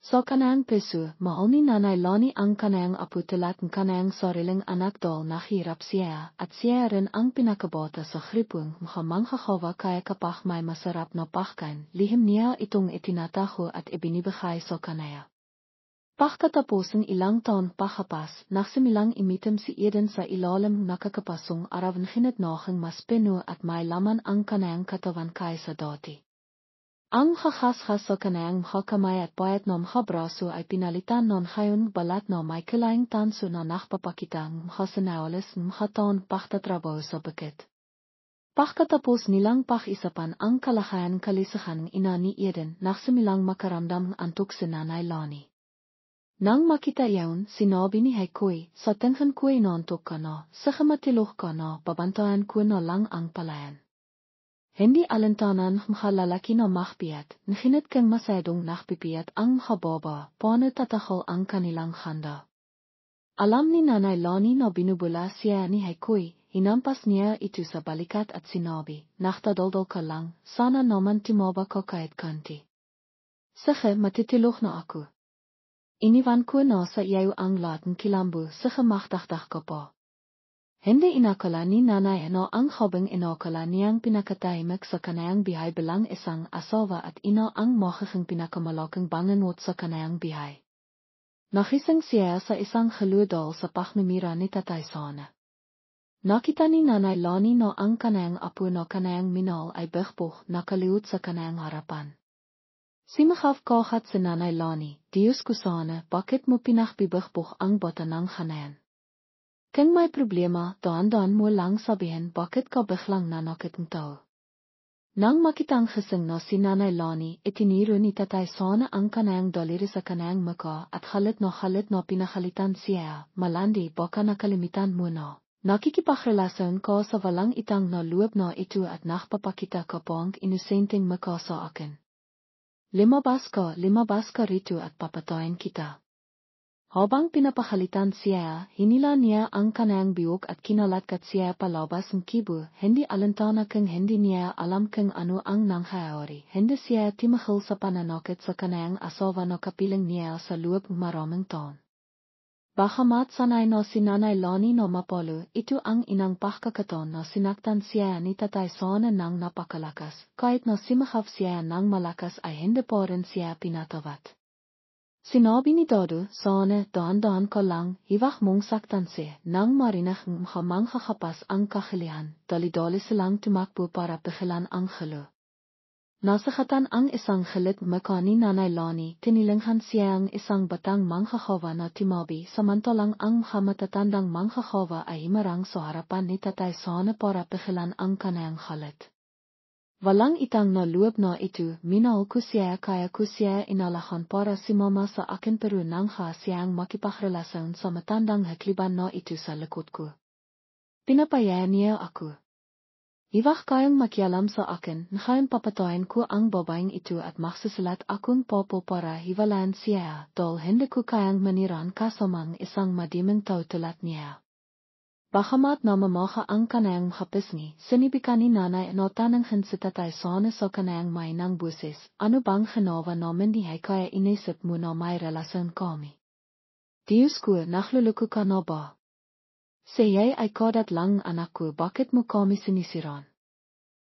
Sa kanayang puso, mahal ni Nanay Lani ang kanayang apo tulad ng kanayang sariling anak dahil nahirap siya at siya rin ang pinakabata sa gripong manghahakawa kaya kapag may masarap na pagkain, lihim niya itong itinataho at ibinibigay sa kanaya. Pagkatapos ng ilang taon paghapas, nagsimilang imitim si Eden sa ilalim nakakapasong araw ng hinatnohang mas pino at may laman ang kanayang katawan kaysa dati. Ang hakhas-khas sa kanayang kamay at payat na braso ay pinalitan ng hayong balat na may kilaing tanso na nakpapakitang hasanawalis ng taon pagtatrabaho sa bukit. Pagkatapos nilang pag-isapan ang kalakayan kalisahan ng ina ni Eden, nagsimilang makaramdam ng antok si Nanay Lani. Nang makita iyon, sinabi ni Haikoy, sa tingin ko'y naantok ka na, sa kamatilok ka na, babantayan ko na lang ang palayan. Hindi alantanan lalaki na mahpiyat, ngunit kang masyadong nakpipiyat ang hababa, paano tatakal ang kanilang handa. Alam ni Nanay Lani na binubula siya ni Haikoy, hinampas niya ito sa balikat at sinabi, naktadaldal ka lang, sana naman tumaba ka kahit kanti. Sige, matitilok na ako. Iniwan ko nasa iyaw ang lahat kilambo sa gemachtigdag kapa. Hindi inakala ni nanay no ang hobing inakala niyang pinakatahimik sa kanayang bihay bilang isang asawa at ino ang magiging pinakamalaking bangungot sa kanayang bihay. Nakising siya sa isang geludal sa pagnumira ni Tatay Sane. Nakita ni Nanay Lani no ang kanayang apo no kanayang minal ay bigbog nakaliut sa kanayang harapan. Simahaf kahat si Nanay Lani, Diyos ko Sane, bakit mo pinakbibigbog ang bata ng kanayan? Kung may problema, daan mo lang sabihin bakit ka biglang nanakit ng tao. Nang makitang gising na si Nanay Lani, itiniro ni Tatay Sane ang kanayang daliri sa kanayang muka at halit na pinakalitan siya, malandi baka nakalimitan mo na. Nakikipagrelasyon ko sa walang itang na loob na ito at nakpapakita ka pang inusenting muka sa akin. Limabas ka rito at papatayin kita. Habang pinapahalitan siya, hinila niya ang kanayang biyog at kinalatkat siya palabas ng kibo, hindi alintana kung hindi niya alam kung ano ang nangyayari. Hindi siya timahal sa pananakit sa kanayang asawa na kapiling niya sa loob ng maraming taon. Bagamat sanay na si Nanay Lani na mapalo, ito ang inang pagkakataon na sinaktan siya ni Tatay Sane ng napakalakas, kahit na simahaf siya ng malakas ay hindi pa rin siya pinatawad. Sinabi ni Dodo, Sane, daan ka lang, hiwag mong saktan siya, nang marinig ng mangkakapas ang kahilihan, dali-dali silang tumakbo para pigilan ang gelo. Nasakatan ang isang gilit muka ni Nanay Lani, tinilinghan siya ang isang batang manggagawa na timabi, samantalang ang matatandang manggagawa ay himarang sa harapan ni Tatay Sane para pigilan ang kanayang galit. Walang itang na loob na ito, minahal ko siya kaya ko siya inalahan para si mama sa akin pero nangha siyang makipagrelasyon sa matandang hakliban na ito sa likod ko. Pinapayaan niya ako. Iwag kayang makialam sa akin, ngayon papatayin ko ang babaeng ito at magsisilat akong popo para hiwalayan siya, dahil hindi ko kayang maniran kasamang isang madiming tao tulad niya. Bagamat na mamaha ang kanayang hapisngi, sinibikan ni Nanay na tananghin si Tatay Sane sa kanayang may ng busis, ano bang ginawa namin niya kaya inisip mo na may relasyon kami? Diyos ko, nagluluko ka na ba? Siya'y ay kadat lang anak ko, bakit mo kami sinisiran?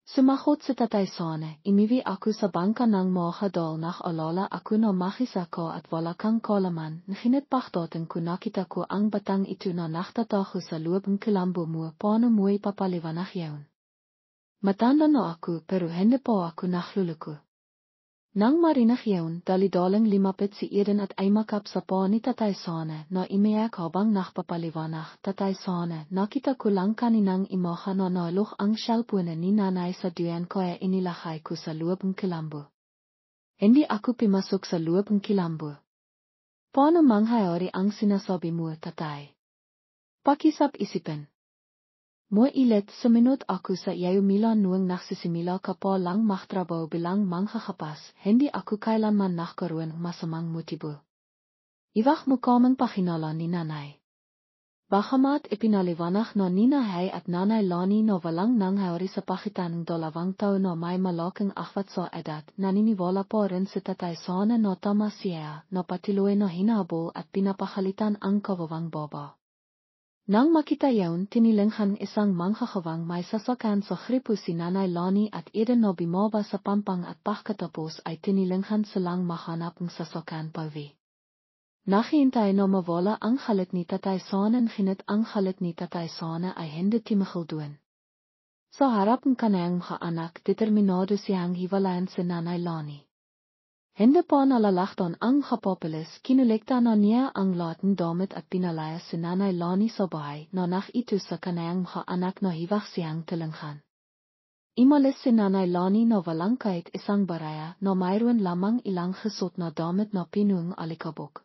Sumagot si Tatay Sane, imiwi ako sa bangka ng mga dal alala ako na makisa ko at wala kang kalaman, nakinitpakdotin ko nakita ko ang batang ito na nakatataho sa loob ng kilambo mo, paano mo'y papaliwanag yaon. Matanda na ako pero hindi pa ako nagluluko. Nang marinig yaon, dali-daling limapit si Eden at ay makap sa pa ni Tatay Sane na imiyak habang nakpapaliwanag. Tatay Sane, nakita ko lang kaninang imaha na nalok ang cellphone ni Nanay sa duyan kaya inilakay ko sa loob ng kilambo. Hindi ako pimasok sa loob ng kilambo. Paano mangyayari ang sinasabi mo, Tatay? Pakisap-isipin. Mo ilet suminod ako sa iyo mila noong nagsisimula ka pa lang magtrabaho bilang manggagapas, hindi ako kailanman nagkaroon ng masamang motibo. Iwag mo kamang pakinalan ni Nanay. Bagamat ipinaliwanag na ni Nanay at Nanay Lani na walang nangyari sa pagitan ng dalawang tao na may malaking akwat sa edad, naniniwala pa rin si Tatay Sane na tama siya, na patuloy na hinabol at pinapahalitan ang kawawang baba. Nang makita yaon, tinilinghan isang manggagawang may sasakyan sa gripo si Nanay Lani at Eden na bumaba sa pampang at pagkatapos ay tinilinghan silang mahanap ng sasakyan pawi. Naghihintay na mawala ang halit ni Tatay Sane, ngunit ang halit ni Tatay Sane ay hindi timahal. Sa harap ng kanayang mga anak, determinado siyang hiwalayan si Nanay Lani. Hindi pa nalalakton ang kapopulis, kinulekta na niya ang lahat ng damit at pinalaya si Nanay Lani sa bahay na ito sa kanayang mga anak na hiwag siyang tilinghan. Imalis si Nanay Lani na walang kahit isang baraya na mayroon lamang ilang suot na damit na pinuong alikabok.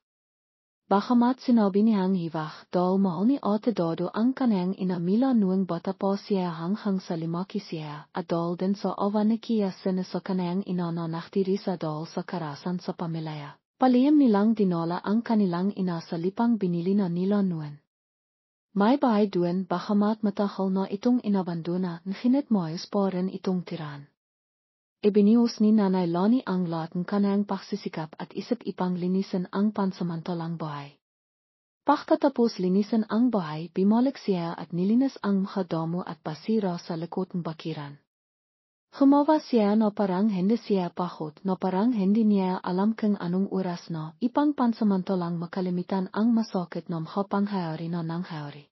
Bagamat sinabi niyang hiwag, dahil mahal ni Ate Dodo ang kanayang ina mila noong bata pa siya hanggang sa limaki siya, at dahil din sa awa ni Kia sina sa kanayang ina na naktiri sa dahil sa karasan sa pamilya. Palihim nilang dinala ang kanilang ina sa lipang binili na nila noon. May bahay doon bagamat matahal na itong inabandona, ngunit maayos pa rin itong tiran. ebenius ni nanay lani ang laten kanayang paksisikap at isip ipang linisan ang pansamantalang bahay. Pagkatapos linisan ang bahay, bumalik siya at nilinis ang mga damo at pasira sa likod ng bakiran. Humawa siya no parang hindi siya pahot no parang hindi niya alam kung anong oras no, ipang pansamantalang makalimitan ang masakit no mga panghayari no nanghayari.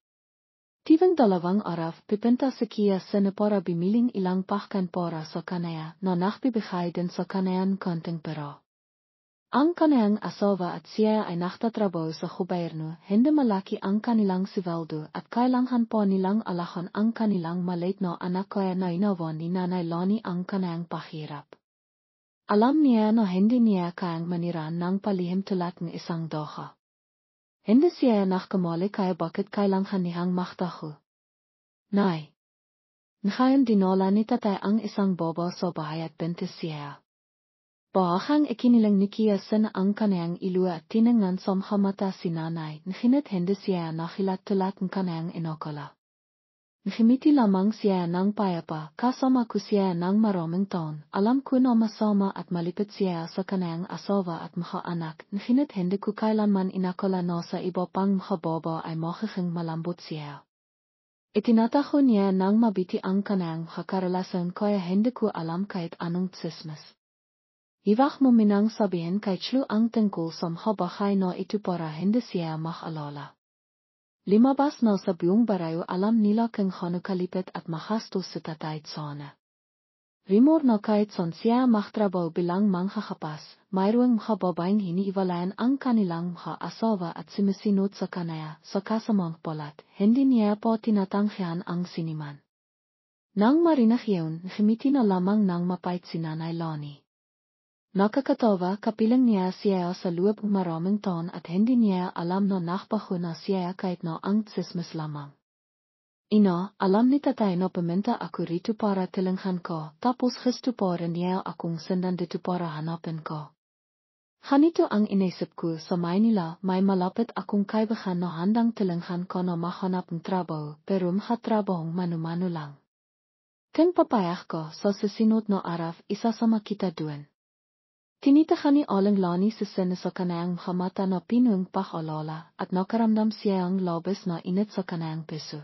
Tivang dalawang araw, pipinta si Kia sana para bimiling ilang pahkan para sa kanaya no nakbibigay din sa kanayan konting pero. Ang kanayang asawa at siya ay naktatrabaho sa gobyerno, hindi malaki ang kanilang siweldo at kailangan po nilang alahan ang kanilang maliit na anak kaya nainawan ni Nanay Lani ang kanayang pahirap. Alam niya na hindi niya kayang maniran ng palihim tulad ng isang doha. Hindi siya nakkamali kaya bakit kailangan niyang maktaho. Nay. Ngayon dinola ni tatay ang isang bobo sa bahay at bintis siya. Bahang ikinilang ni Kia sana ang kanayang ilua at tinangan sa mga mata si nanay, nahinat hindi siya nakilat tulad ng kanayang inokala. Nahimiti lamang siya ng payapa, kasama ko siya ng maraming taon, alam ko na masama at malipit siya sa kanayang asawa at mga anak, nahinat hindi ko kailanman inakala na sa iba pang mga bobo ay makiking malambot siya. Itinataho niya ng mabiti ang kanayang mga karalasan kaya hindi ko alam kahit anong tsismis. Iwak mo minang sabihin kay Chlu ang tungkol sa mga bahay na ito para hindi siya makalala. Limabas na sa buong barayo alam nila kung ano kalipit at mahastos sa tatay sana. Rimor na kahit son siya maktrabaho bilang manghahapas, mayroong mga babaeng hiniiwalayan ang kanilang mga asawa at sumusinod sa kanaya sa kasamang polat, hindi niya po tinatanggihan ang siniman. Nang marinig yun, himiti na lamang nang mapait si Nanay Lani. Nakakatawa kapilang niya siya sa loob maraming taon at hindi niya alam na nakbaho na siya kahit na ang tsismis lamang. Ina, alam ni tatay na paminta ako rito para tilanghan ko, tapos gusto pa rin niya akong sendan dito para hanapin ko. Hanito ang inisip ko sa Maynila may malapit akong kaibigan na handang tilanghan ko na mahanap ng trabaho pero mahatrabahong mano-mano lang. Kung papayag ko sa susunod na araw isasama kita doon. Tinitahan ni Aling Lani sa sena sa kanayang mga mata na pinung pakalala at nakaramdam siya ang labis na init sa kanayang piso.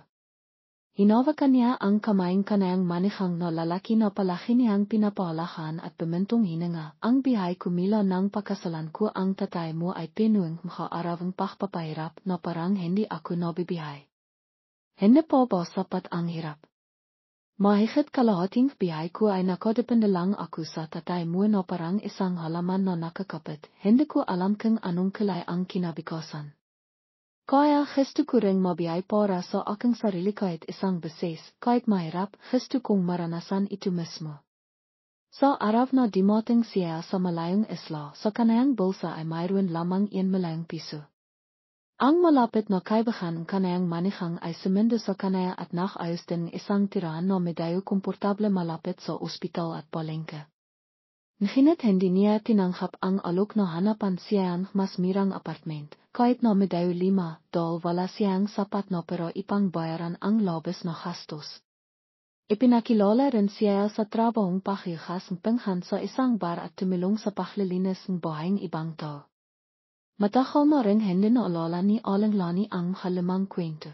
Hinawakan niya ang kamayang kanayang manihang na lalaki na palaki niyang pinapalahan at pamintong hininga. Ang bihay kumila ng pagkasalan ko ang tatay mo ay pinung mga arawang pakpapahirap na parang hindi ako nabibihay. Hindi po ba sapat ang hirap? Mahigit kalahating bihay ko ay nakadepende lang ako sa tatay mo na parang isang halaman na nakakapit, hindi ko alam kung anong kilay ang kinabikasan. Kaya gusto ko ring mabihay para sa aking sarili kahit isang beses, kahit mahirap, gusto kong maranasan ito mismo. Sa araw na dimating siya sa malayong isla, sa kanayang bulsa ay mayroon lamang 1 milyong piso. Ang malapit na kaibigan ng kanayang manihang ay sumendo sa kanaya at nakayos din isang tirahan na medayo komportable malapit sa ospital at palengke. Nahinat hindi niya tinanghap ang alok na hanapan siyang mas mirang apartment, kahit na medayo 5 dahil wala siyang sapat na pero ipang bayaran ang labis na gastos. Ipinakilala rin siya sa trabahong pakihas ng panghan sa isang bar at tumulong sa paglilinis ng bahayang ibang tao. Matagal na rin hindi naalala ni Aling Lani ang halimang kwento.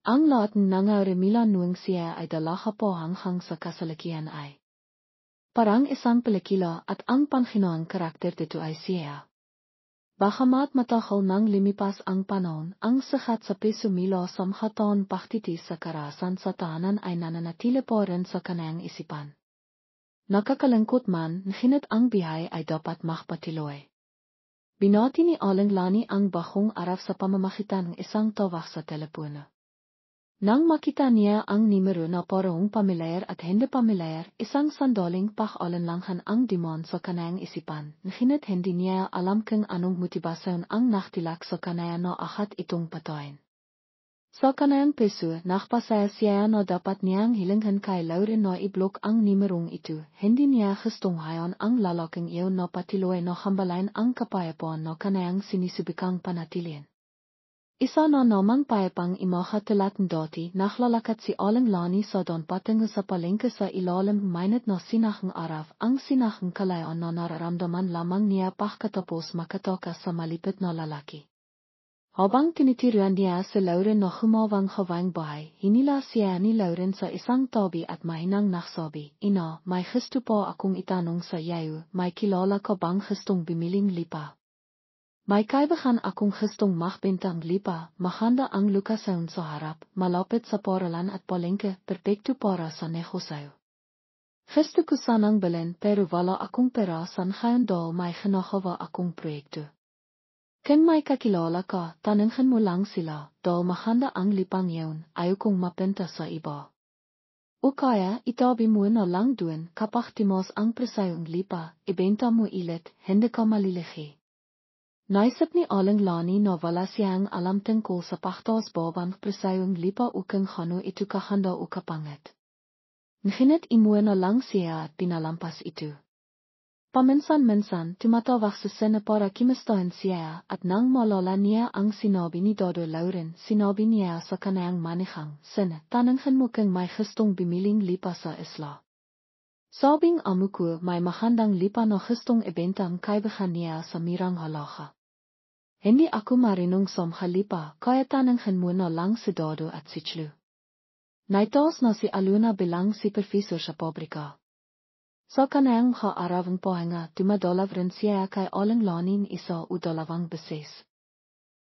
Ang lahat ng nangyari mula noong siya ay dalaga po hanggang sa kasalakihan ay parang isang pelikula at ang panghinang karakter dito ay siya. Bagamat matagal nang lumipas ang panahon, ang sikat sa piso mila sa mga taon paktitis sa karahasan sa tahanan ay nananatili po rin sa kanayang isipan. Nakakalangkot man, nahinat ang bihay ay dapat makpatiloy. Binati ni Aling Lani ang bahong araw sa pamamagitan ng isang tawag sa telepono. Nang makita niya ang numero na parang pamilyar at hindi pamilyar, isang sandaling pag-alinlangan ang dimon sa kanayang isipan, nahinat hindi niya alam kung anong motibasyon ang naktilak sa kanaya na ahat itong patayin. Sa kanayang piso, nakpasaya siya na dapat niyang hilinghan kay Lauren na i-block ang numerong ito, hindi niya gustong hayon ang lalaking iyon na patiloy na hambalain ang kapayapaan na kanayang sinisubikang panatilin. Isa na namang paepang imaha tulaten dati naglalakat si Aling Lani sa don patungo sa palengke sa ilalim mainit na sinahang araw ang sinahang kalayon na nararamdaman lamang niya pagkatapos makatoka sa malipit na lalaki. Habang tinitiruan niya si Lauren na humawang hawang bahay, hinila siya ni Lauren sa isang tabi at mahinang naksabi, Ina, may gusto po akong itanong sa iyo, may kilala ka bang gustong bimiling lipa? May kaibahan akong gustong magbentang lipa, mahanda ang lukasayon sa harap, malapit sa paralan at palengke, perpekto para sa negosyo. Gusto ko sanang bilhin pero wala akong pera sa ngayon dahil may ginagawa akong proyekto. Kung may kakilala ka, tanungin mo lang sila, dahil mahanda ang lipang yun, ayaw kong mapenta sa iba. O kaya, itabi mo na lang doon, kapag timos ang presayong lipa, ibenta mo ilit, hindi ka malilihi. Naisip ni Aling Lani na wala siyang alam tungkol sa pagtaas babang presayong lipa o kung ano ito kahanda o kapangat. Ngunit imo na lang siya at pinalampas ito. Paminsan-minsan tumatawag sa sena para kimustahin siya at nang malala niya ang sinabi ni Dodo Lauren, sinabi niya sa kanayang manihang, Sena, tanungin mo kung may gustong bimiling lipa sa isla. Sabing amo ko may mahandang lipa na gustong ibentang kaibahan niya sa mirang halaga. Hindi ako marinong sa lipa, kaya tanungin mo na lang si Dodo at si Chlu. Naitaas na si Aluna bilang si Professor sa pabrika. Sa kanayang maarawang pahinga, dumadalaw rin siya kay Aling Lani isa o dalawang beses.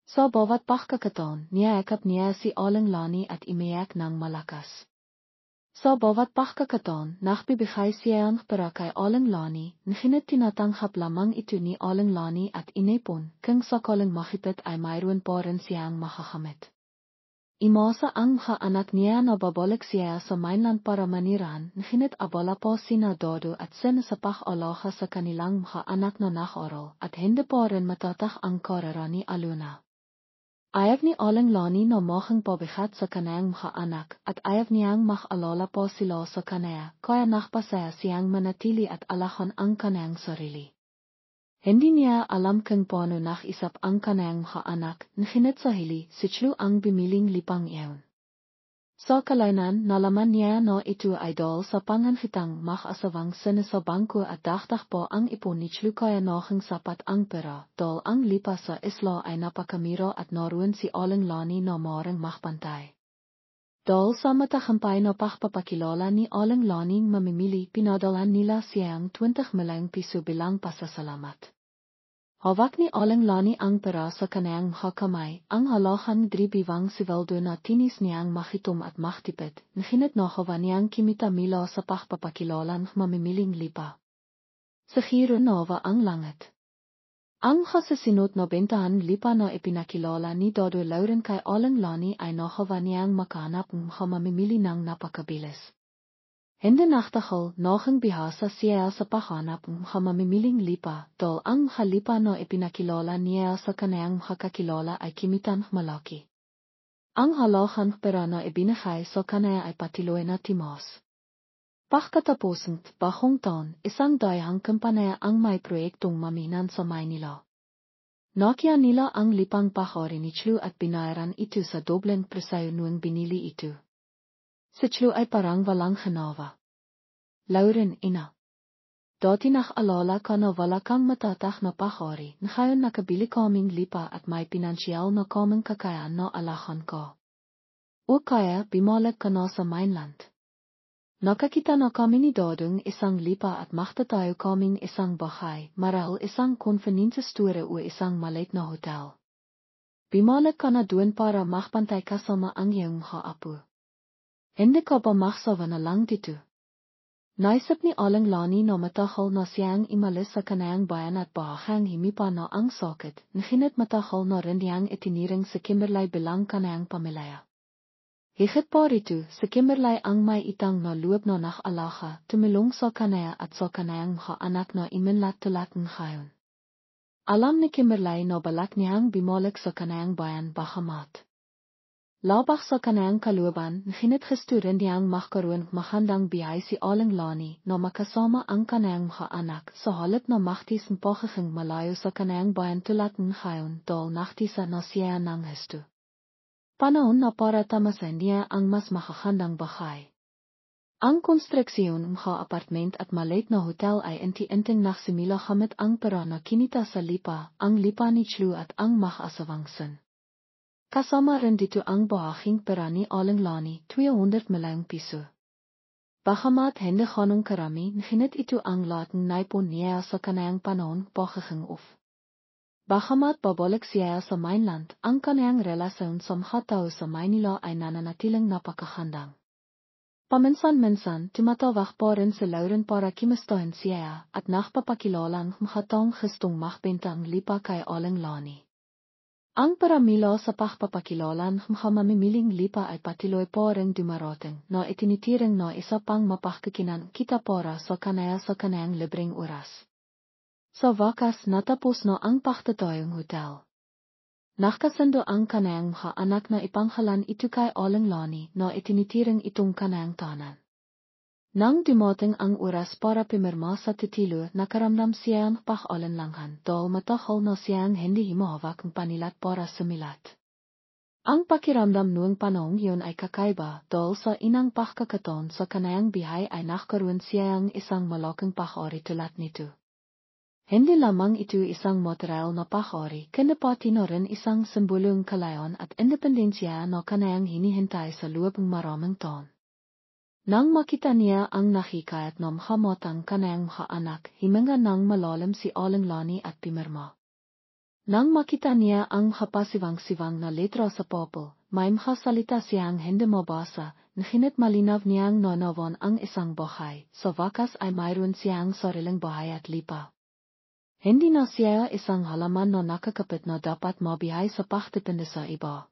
Sa bawat pagkakataon, niyakap niya si Aling Lani at imiyak ng malakas. Sa bawat pagkakataon, nagbibigay siya ng pera kay Aling Lani, ngunit tinatanggap lamang ito ni Aling Lani at inipon, kung sakaling makipit ay mayroon pa rin siyang makakamit. Imasa ang mga anak niya na babalik siya sa mainland para maniran, ngunit abala po sina Dodo at Sen sa pag-alaga sa kanilang mga anak na nag-aral at hindi pa rin matatak ang karera ni Aluna. Ayaw ni Aling Lani na magang pabigat sa kanayang mga anak at ayaw niyang mag-alala po sila sa kanaya, kaya nakpasaya siyang manatili at alakan ang kanayang sarili. Hindi niya alam kung paano nakisap ang kanayang mga anak, ngunit sa hili, si Chlu ang bimiling lipang iyon. Sa kalainan, nalaman niya na ito ay dahil sa panganghitang mag-asawang sena sa bangko at dagdag po ang ipon ni Chlu kaya naging sapat ang pera, dahil ang lipa sa isla ay napakamira at naroon si Aling Lani na maring magpantay. Dahil sa matakampay na pagpapakilala ni Aling Lani mamimili, pinadalan nila siyang 20 milyong piso bilang pasasalamat. Hawak ni Aling Lani ang pera sa kanayang mga kamay, ang halagang 3 biwang siweldo na tinis niyang makitom at maktipid, ngunit nagawa niyang kimita mila sa pagpapakilala ng mamimiling lipa. Sa giro nova ang langit. Ang kasasinot na bentahan lipa na ipinakilala ni Dodo Lauren kay Aling Lani ay nagawa niyang makahanap ng mga mamimili ng napakabilis. Hindi nagtagal naging bihasa siya sa paghanap ng mga mamimiling lipa, dahil ang mga lipa na ipinakilala niya sa kanayang mga kakilala ay kimitan malaki. Ang halagang pera na ibinigay sa kanaya ay patiloy na timos. Pagkatapos ng bagong taon, isang dayang kumpanaya ang may proyektong maminan sa Maynila. Nakuha nila ang lipang pahari ni Chlu at binayaran ito sa dobleng presyo noong binili ito. Si Chlu ay parang walang hanawa. Lauren, ina. Dati nag-alala ka na wala kang matatak na pahari, ngayon nakabili kaming lipa at may pinansyal na kaming kakayahan na alakan ka. O kaya, bumalik ka na sa mainland. Nakakita na kami ni Dodong isang lipa at magtatayo kaming isang bahay, marahil isang convenience store o isang maliit na hotel. Bumalik ka na doon para magpantay kasama ang iyong mga apo. Hindi ka ba magsawa na lang dito? Naisip ni Aling Lani na matagal na siyang imalis sa kanayang bayan at bahang himipa na ang sakit, ngunit matagal na rin niyang itiniring sa Kimberley bilang kanayang pamilya. Higit pa rito, sa Kimberley ang may itang na loob na nag-alaga, tumulong sa kanaya at sa kanayang mga anak na iminlat-tulatan ngayon. Alam ni Kimberley na balak niyang bumalik sa kanayang bayan bagamat. Labak sa kanayang kalooban, ngunit gusto rin niyang magkaroon magandang biyahe si Aling Lani na makasama ang kanayang mga anak sa halip na magtis ng pagiging malayo sa kanayang bayan tulatan ngayon dahil naktisa na siya ng gusto. panahon na para tamasandia ang mas makakandang bahay. Ang konstruksyon mga apartment at malit na hotel ay inti-inting naksimila gamit ang pera na kinita sa lipa, ang lipa ni Chlu at ang mag-asawangsan. Kasama rin dito ang bahaging pera ni Aling Lani, 200 milyong piso. Bagamat hindi ganong karami, nginit ito ang lahat ng naipon niya sa kanayang panahon pagiging of. Bagamat babalik siya sa mainland, ang kanayang relasyon sa mga tao sa Maynila ay nananatiling napakagandang. Paminsan-minsan, tumatawag pa rin si Lauren para kimustahin siya at nagpapakilala ng mga taong gustong magbenta ang lipa kay Aling Lani. Ang paramila sa pagpapakilala ng mga mamimiling lipa ay patuloy pa rin dumarating na itinitiring na isa pang mapagkakinan kita para sa kanayang libreng oras. Sa wakas natapos na ang pagtatayong hotel. Nakasando ang kanayang mga anak na ipanghalan ito kay Aling Lani na itinitiring itong kanayang tanan. Nang dumating ang oras para pumirma sa titulo, nakaramdam siyang pag-alinlangan dahil matagal na siyang hindi himahawak ang panilat para sumilat. Ang pakiramdam noong panahon yun ay kakaiba dahil sa inang pagkakataon sa kanayang bihay ay nagkaroon siyang isang malaking pag-ari tulad nito. Hindi lamang ito isang material na pag-ari, kundi pati na rin isang simbolong kalayon at independensya na kanayang hinihintay sa loob ng maraming taon. Nang makita niya ang nakikayat ng mga matang kanayang mga anak, himinga nang malalim si Aling Lani at pimirma. Nang makita niya ang kapasiwang-siwang na letra sa papel, may mga salita siyang hindi mabasa, ngunit malinaw niyang nanawan ang isang bahay, sa wakas ay mayroon siyang sariling bahay at lipa. Hindi na siya isang halaman na nakakapit na dapat mabihay sa pagtipindi sa iba.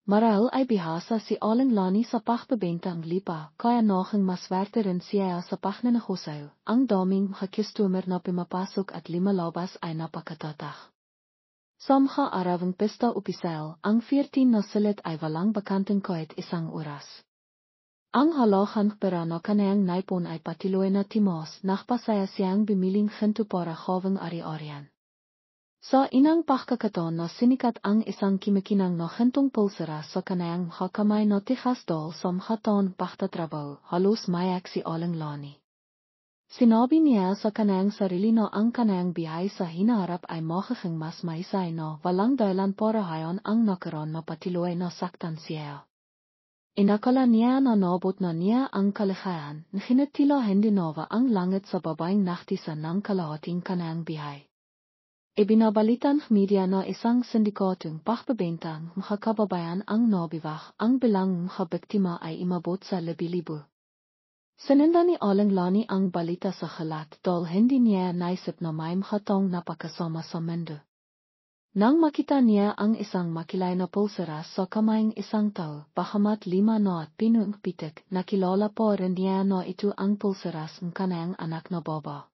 Marahil ay bihasa si Aling Lani sa pagbebenta ng lipa, kaya naging maswerte rin siya sa pagnanegosyo. Ang daming mga customer na pumapasok at lumalabas ay napakatatak. Sa mga arawang pista opisyal, ang 14 na silid ay walang bakanteng kahit isang oras. Ang halagang pera na kanayang naipon ay patuloy na timos, nagpasaya siyang bimiling ginto para gawing ari-arian. Sa inang pagkakataon na sinikat ang isang kimikinang na gintong pulsera sa kanayang kamay na tigas dahil sa mga taon pagtatrabaho, halos mayak si Aling Lani. Sinabi niya sa kanayang sarili na ang kanayang bihay sa hinaharap ay magiging mas mahisay na walang dahilan para hayon ang nakaroon na patuloy na saktan siya. Inakala niya na nabot na niya ang kaligayahan, ngunit tila hindi nawa ang langit sa babaeng naktisan ng kalahating kanayang bihay. Ibinabalitan ng media na isang sindikatong pagbebenta ng mga kababayan ang nabiwag, ang bilang mga biktima ay imabot sa libi-libo. Sininda ni Aling Lani ang balita sa kalat dahil hindi niya naisip na may mga taong napakasama sa mundo. Nang makita niya ang isang makilay na pulsera sa kamayang isang tao, bagamat 5 na at pinuang pitik, nakilala pa rin niya na ito ang pulseras ng kanayang anak na baba.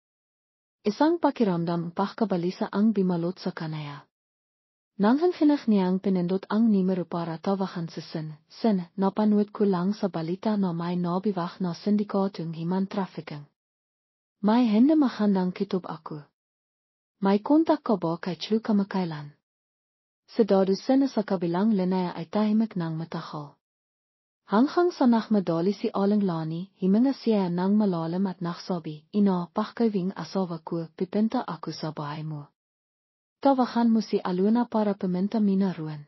Isang pakiramdam pagkabalisa ang bimalot sa kanaya. Nang hanhinag niyang pinindot ang numero para tawagan si Sin, napanood ko lang sa balita na may nabiwag na sindikatong human trafficking. May hindi magandang kitob ako. May kontak ka ba kay Chlu kamakailan? Si Sin sa kabilang linya ay tahimik ng matagal. Hanggang sa nakmadali si Aling Lani, himinga siya ng malalim at nagsabi, Ina, pakawing asawa ko, pipinta ako sa bahay mo. Tawagan mo si Aluna para piminta mina ruan.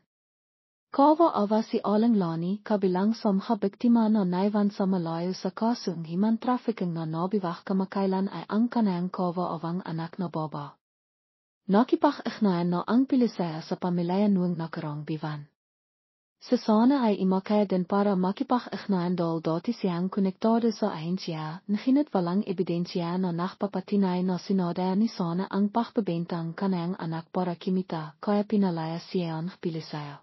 Kawa-awa si Aling Lani, kabilang sa mga biktima na naiwan sa malayo sa kasong human trafficking na nabiwag kamakailan ay ang kanayang kawa-awang anak na baba. Nakipag-ugnayan na ang pilisaya sa pamilya noong nakarang biwan. Si Sana ay imakaya din para makipag-ugnayan dahil dati siyang konektado sa ahensya, ngunit walang ebidensya na nagpapatinay na sinadya ni Sana ang pagbebenta ng kanayang anak para kimita, kaya pinalaya siya ang pilisaya.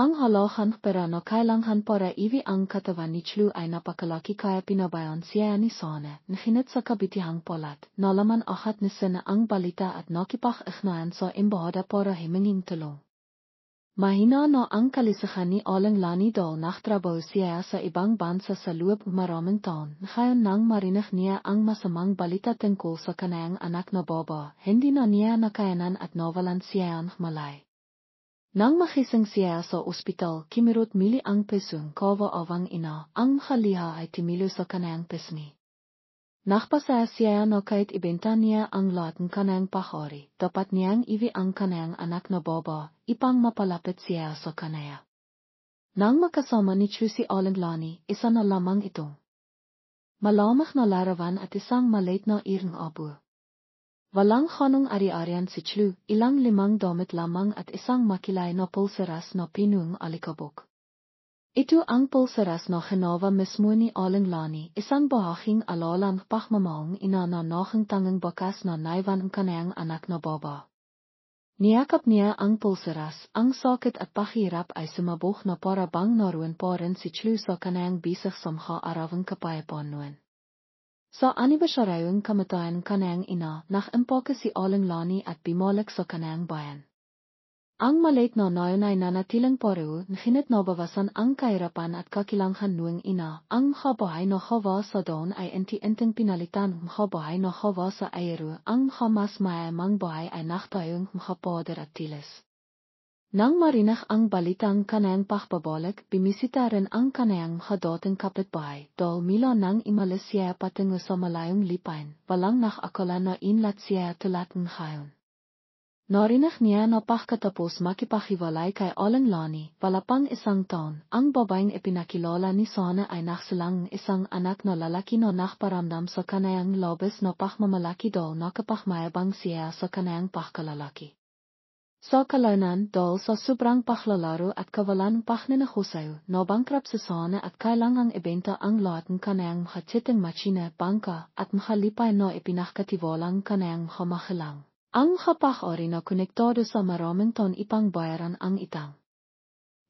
Ang halagang pera na kailangan para iwi ang katawan ni Chlu ay napakalaki kaya pinabayan siya ni Sana, ngunit sa kabitihang palat, nalaman agad ni Sin ang balita at nakipag-ugnayan sa embahada para himinging tulong. Mahina na ang kalisahan ni Aling Lani dahil nagtrabaho siya sa ibang bansa sa loob ng maraming taon, ngayon nang marinig niya ang masamang balita tungkol sa kanayang anak na baba, hindi na niya nakayanan at nawalan siya ng malay. Nang magising siya sa ospital, kimirot mili ang pesung kawa awang ina, ang khaliha ay timilo sa kanayang pesni. Nakpasa siya no kahit ibenta niya ang lahat ng kanayang pahori, dapat niyang iwi ang kanayang anak na baba, ipang mapalapit siya sa kanaya. Nang makasama ni si Alanglani, isa na lamang ito. Malamang na larawan at isang maliit na irang abu. Walang hanong ari-arian si Chlu, ilang limang damit lamang at isang makilay na pulseras na pinung alikabok. Ito ang pulseras na ginawa mismo ni Alanglani, isang bahaging alala ng pagmamahal ina na tangang bakas na naiwan ang kanayang anak na baba. Niyakap niya ang pulseras, ang sakit at pahirap ay sumabog na para bang naruan pa rin si Chlu sa kanayang bisig samha arawang kapayapaan noon. Sa anibersarayong kamatayan kanayang ina, nakimpake si Alanglani at bimalik sa kanayang bayan. Ang maliit na nayon ay nanatiling pareho, hinit nabawasan ang kahirapan at kakilanghan nuwang ina. Ang mahabahay na hawa sa doon ay inti-inting pinalitan ng mahabahay na hawa sa ayero. Ang mahamas mayamang bahay ay naktayong mahapader at tiles. Nang marinig ang balitang kanayang pagpabalik, bimisita rin ang kanayang mahadating kapitbahay. Dahil mila nang imalis siya patungo sa malayong lipain, walang nakakala na inlat siya tulat ng hayon. Narinig niya na pagkatapos makipaghiwalay kay Alanglani, palapang isang taon, ang babaeng ipinakilala ni Sana ay nakasilang isang anak na lalaki na nakparamdam sa kanayang labis na pagmamalaki dahil nakapagmayabang siya sa kanayang pagkalalaki. Sa kalaunan dahil sa sobrang paglalaro at kawalan pagnanahusayo, nabangkrap si Sana at kailangang ibenta ang lahat ng kanayang makatiting machine, bangka, at makalipay na ipinakatiwalang kanayang makamahilang. Ang kapahari na konektado sa maraming ton ipang bayaran ang itang.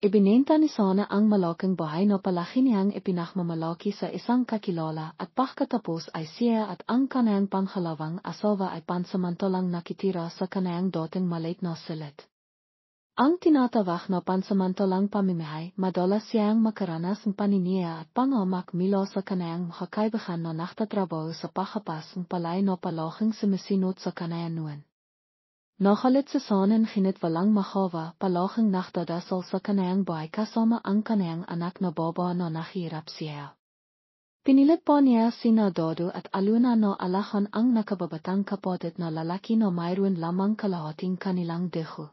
Ibinenta ni Sana ang malaking bahay na palaki niyang ipinakmamalaki sa isang kakilala at pagkatapos ay siya at ang kanayang panghalawang asawa ay pansamantalang nakitira sa kanayang dating maliit na silid. Ang tinatawag na pansamantalang pamimihay, madalas siyang makaranas ng paniniya at pangamak milo sa kanayang makakaibahan na naktatrabaho sa pakapas ng palay na palaking sumisinot sa kanayan nuan. Nakalit sa Sana hinit walang mahawa, palaking nakdadasal sa kanayang bahay kasama ang kanayang anak na baba na nahirap siya. Pinilit pa niya sina Dodo at Aluna na alahan ang nakababatang kapatid na lalaki na mayroon lamang kalahating kanilang deho.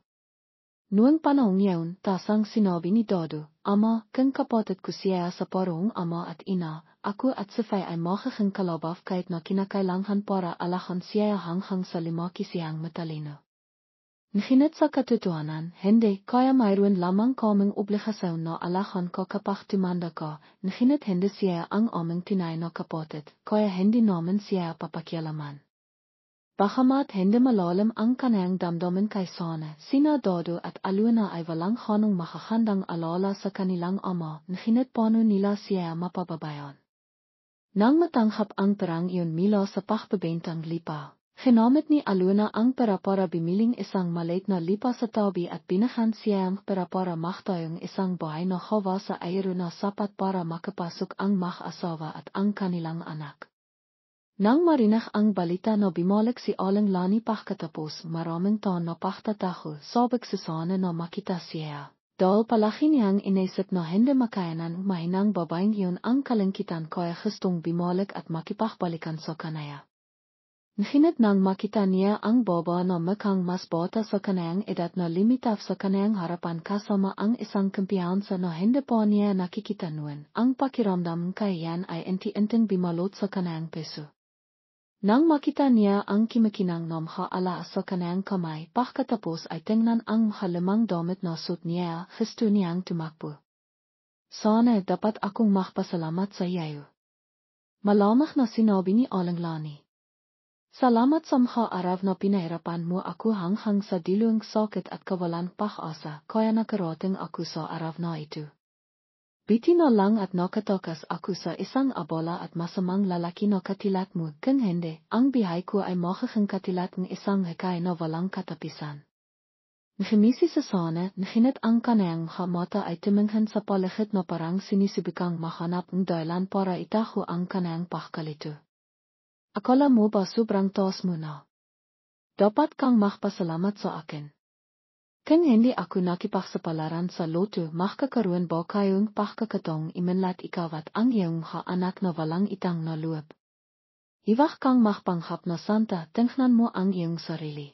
Noong panahong yun, tasang sinabi ni Dodo, Ama, kung kapatid ko siya sa parong ama at ina, ako at Sifay ay makakang kalabaf kahit na kinakailangan para alahan siya hanghang sa limaki siyang matalino. Nginit sa katotohanan, hindi, kaya mayroon lamang kaming obligasyon na alahan ka kapag tumanda ka, nginit hindi siya ang aming tinay na kapatid, kaya hindi namin siya papakialaman. Bagamat hindi malalim ang kanayang damdamin kay Sana, sina Dodo at Aluna ay walang hanong makakandang alala sa kanilang ama, nginit paano nila siya mapababayan. Nang matanghap ang perang iyon mila sa pagbebentang lipa. Ginamit ni Aluna ang pera para bimiling isang maliit na lipa sa tabi at binahan siya ang pera para maktayong isang bahay na hawa sa ayero na sapat para makapasok ang mag-asawa at ang kanilang anak. Nang marinig ang balita na bimalik si Alanglani pagkatapos maraming taon na pagtataho, sabik si Sana na makita siya. Dahil palaki niyang inisip na hindi makayanan mahinang babaeng iyon ang kalangkitan kaya gustong bimalik at makipagbalikan sa kanaya. Nginit nang makita niya ang baba na mukhang mas bata sa kanayang edad na limitaf sa kanayang harapan kasama ang isang kumpiyansa na hindi pa niya nakikita noon, ang pakiramdam kaya yan ay inti-inting bimalot sa kanayang peso. Nang makita niya ang kimikinang na ala sa kanayang kamay, pagkatapos ay tingnan ang mahalimang damit na suot niya, gusto niyang tumakbo. Sana dapat akong magpasalamat sa iyo. Malamang na sinabi ni Alanglani. Salamat sa mga araw na pinahirapan mo ako hanghang sa dilong sakit at kawalan pag-asa, kaya nakarating ako sa araw na ito. Biti na lang at nakatakas ako sa isang abala at masamang lalaki na katilat mo, kung hindi, ang bihay ko ay makakang katilat ng isang hikay na walang katapisan. Nahimisi sa Sana, nahinit ang kanayang mga mata ay tumingin sa paligid na parang sinisibikang mahanap ng dahilan para itaho ang kanayang pagkalito. Akala mo ba sobrang taas mo na? Dapat kang magpasalamat sa akin. King Hendi aku nakipag sa palaran sa loto makakaroon ba kayong pakakatong imenlat ikaw at ang iyong anak na walang itang naluab. Iwak kang makpanghap na santa tingnan mo ang iyong sarili.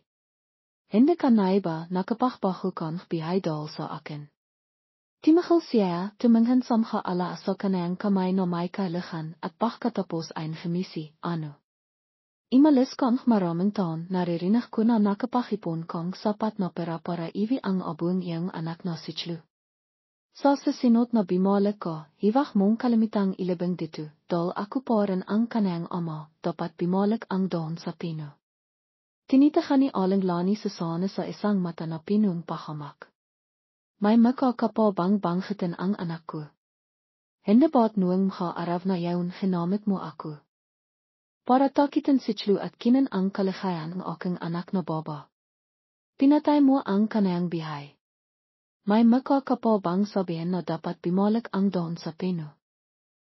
Hindi ka naiba nakapakbahukan bihay dal sa akin. Timachal siya tumingin samha ala sa kanang kamay no may kailangan at pakatapos ein gemisi, ano. Imalis kang maraming taon naririnig ko na nakapahipon kang sapat na pera para iwi ang abong iyong anak na sichlu. Sa sasinot na bimalik ko, iwak mong kalimitang ilabang dito, dal ako pa rin ang kanang ama, dapat bimalik ang doon sa pino. Tinitahan ni aling lani sa sana sa isang mata na pinong pahamak. May makakapabang banghitin ang anak ko. Hindi ba't nuwang araw na yawn hinamit mo ako? Para takitin sichlu at kinan ang kalihayan ng aking anak na baba. Pinatay mo ang kanayang bihay. May makakapabang sabihin na dapat bimalik ang doon sa pino.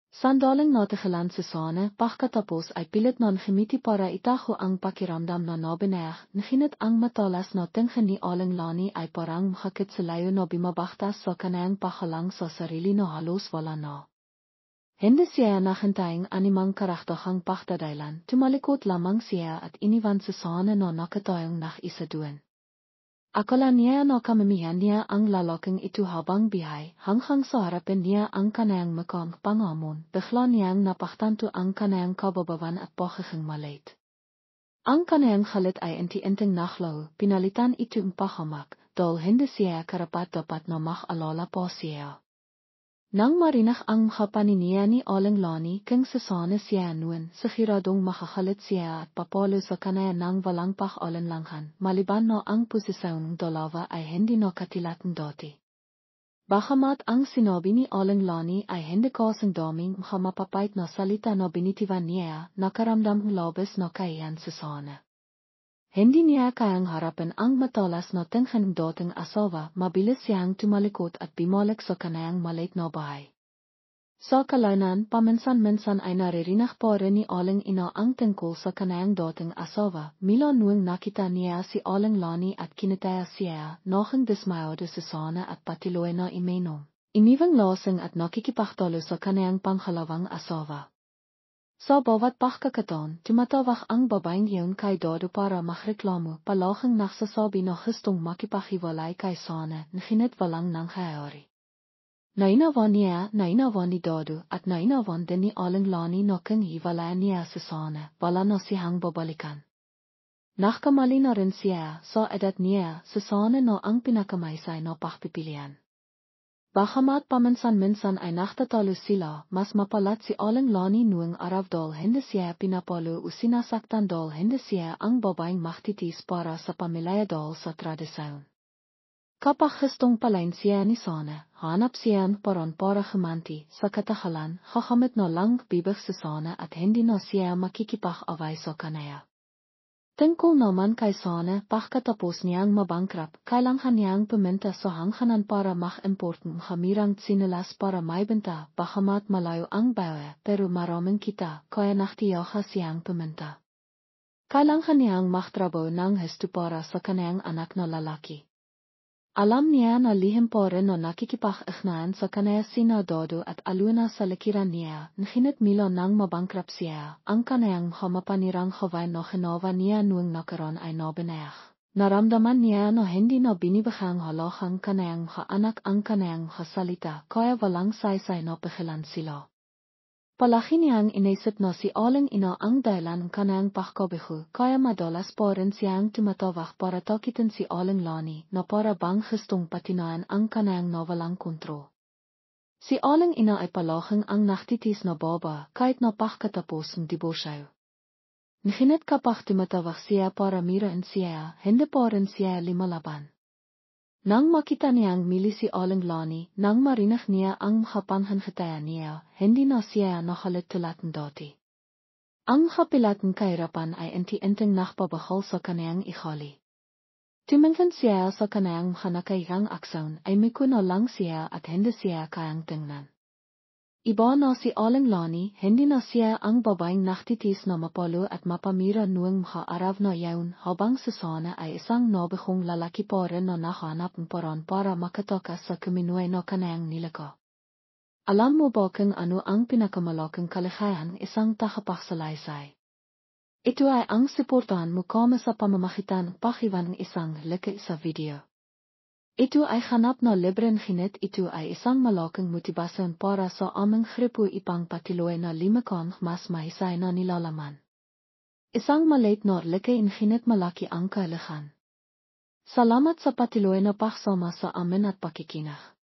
Sandaling natigilan sa sana, pagkatapos ay pilit non gemiti para itaho ang pakiramdam na nabinayah, nahinit ang matalas na tingin ni aling lani ay parang makakit sa layo na bimabaktas sa kanayang pahalang sa sarili na halos wala na. Hindi siya nakintayang animang karaktahang paktadailan, tumalikot lamang siya at iniwan sa sana na nakatayang nakisaduan. Akala niya na kamamihan niya ang lalaking ito habang bihay, hanggang sa harapin niya ang kanayang makang pangamon, bigla niyang napaktanto ang kanayang kababawan at pagiging maliit. Ang kanayang halit ay inti-inting naklaw, pinalitan ito ang pahamak, dahil hindi siya karapat-dapat na makalala pa siya. Nang marinig ang kapaniniya ni aling lani kung sa sana siya nuan, sigiradong makakalit siya at papalo sa kanaya ng walang pag-alinlangan, maliban na ang posisyon ng dalawa ay hindi na katilatan dati. Bagamat ang sinabi ni aling lani ay hindi kasing daming mapapait na salita na binitiwan niya, nakaramdam labis na kahiyan sa sana. Hindi niya kayang harapin ang matalas na tingin ng dating asawa, mabilis siyang tumalikot at bumalik sa kanayang maliit na bahay. Sa kalaunan, paminsan-minsan ay naririnig pa rin ni aling ina ang tungkol sa kanayang dating asawa, mila nuwang nakita niya si aling lani at kinitaya siya, nohang dismayado sa sana at patiloy na iminom. Iniwang lasing at nakikipaktalo sa kanayang panghalawang asawa. Sa bawat pagkakataon, tumatawag ang babaeng iyon kay Dodo para makreklamo, palahang nagsasabi na gustong makipaghiwalay kay sana, ngunit walang nangyayari. Nainawan niya, nainawan ni Dodo, at nainawan din ni aling lani na kung hiwalayan niya sa sana, wala na siyang babalikan. Nagkamali na rin siya, sa edad niya, sa sana na ang pinakamaysay na pagpipilian. Bagamat paminsan-minsan ay naktatalo sila, mas mapalat si aling lani nuwang araw dahil hindi siya pinapalo o sinasaktan dahil hindi siya ang babaeng maktitis para sa pamilya dahil sa tradisyon. Kapag gustong palain siya ni sana, hanap siya ng paraan para humanti, sa katagalan, kakamit na lang bibig sa sana at hindi na siya makikipag-away sa kanaya. Tungkol naman kay sana, pagkatapos niyang mabankrupt, kailangan niyang pumunta sa hangganan para mag-import ng hamirang tsinelas para maibenta, bagamat malayo ang bayan, pero maraming kita, kaya naktiyaga siyang pumunta. Kailangan niyang magtrabaho ng husto para sa kaniyang anak na lalaki. Alam niya na lihim pa rin na nakikipag-ugnayan sa kanaya sina Dodo at Aluna sa likiran niya, ngunit mila nang mabankrupt siya, ang kanayang mapanirang haway na ginawa niya noong nakaraan ay nabinayah. Naramdaman niya na hindi na binibigyang halagang kanayang anak ang kanayang salita, kaya walang saysay na pigilan sila. Palagi niyang inisip na si aling ina ang dahilan ng kanayang pagkabigo, kaya madalas pa rin siyang tumatawag para takitin si aling lani na para bang gustong patinayan ang kanayang nawalang kontrol. Si aling ina ay palaging ang naktitis na baba kahit na pagkatapos ng dibosyo. Ngunit kapag tumatawag siya para mirain siya, hindi pa rin siya lumalaban. Nang makita niyang mili si aling lani, nang marinig niya ang kapanghangitayan niya, hindi na siya nakalit tulad ng dati. Ang kapilatang kahirapan ay inti-inting nakpabahal sa kanayang ikali. Tumingin siya sa kanayang nakahirang aksyon ay mikuno lang siya at hindi siya kayang tingnan. Iba nasi aling lani, hindi na siya ang babaeng naktitis na mapalo at mapamira nuang araw na yaon habang si Sana ay isang nabihong lalaki pa rin na nahanap ng paraan para makatakas sa kaminuay na kanayang nilaga. Alam mo ba kung ano ang pinakamalaking kaligayahan isang tagapagsalaysay? Ito ay ang suportahan mo kamo sa pamamagitan ng pakiwan ng isang like sa video. Ito ay hanap na libreng hinit. Ito ay isang malaking motibasyon para sa aming gripo ipang patuloy na limakan mas mahisay na nilalaman. Isang maliit na like in hinit malaki ang kailangan. Salamat sa patuloy na pagsama sa amin at pakikinig.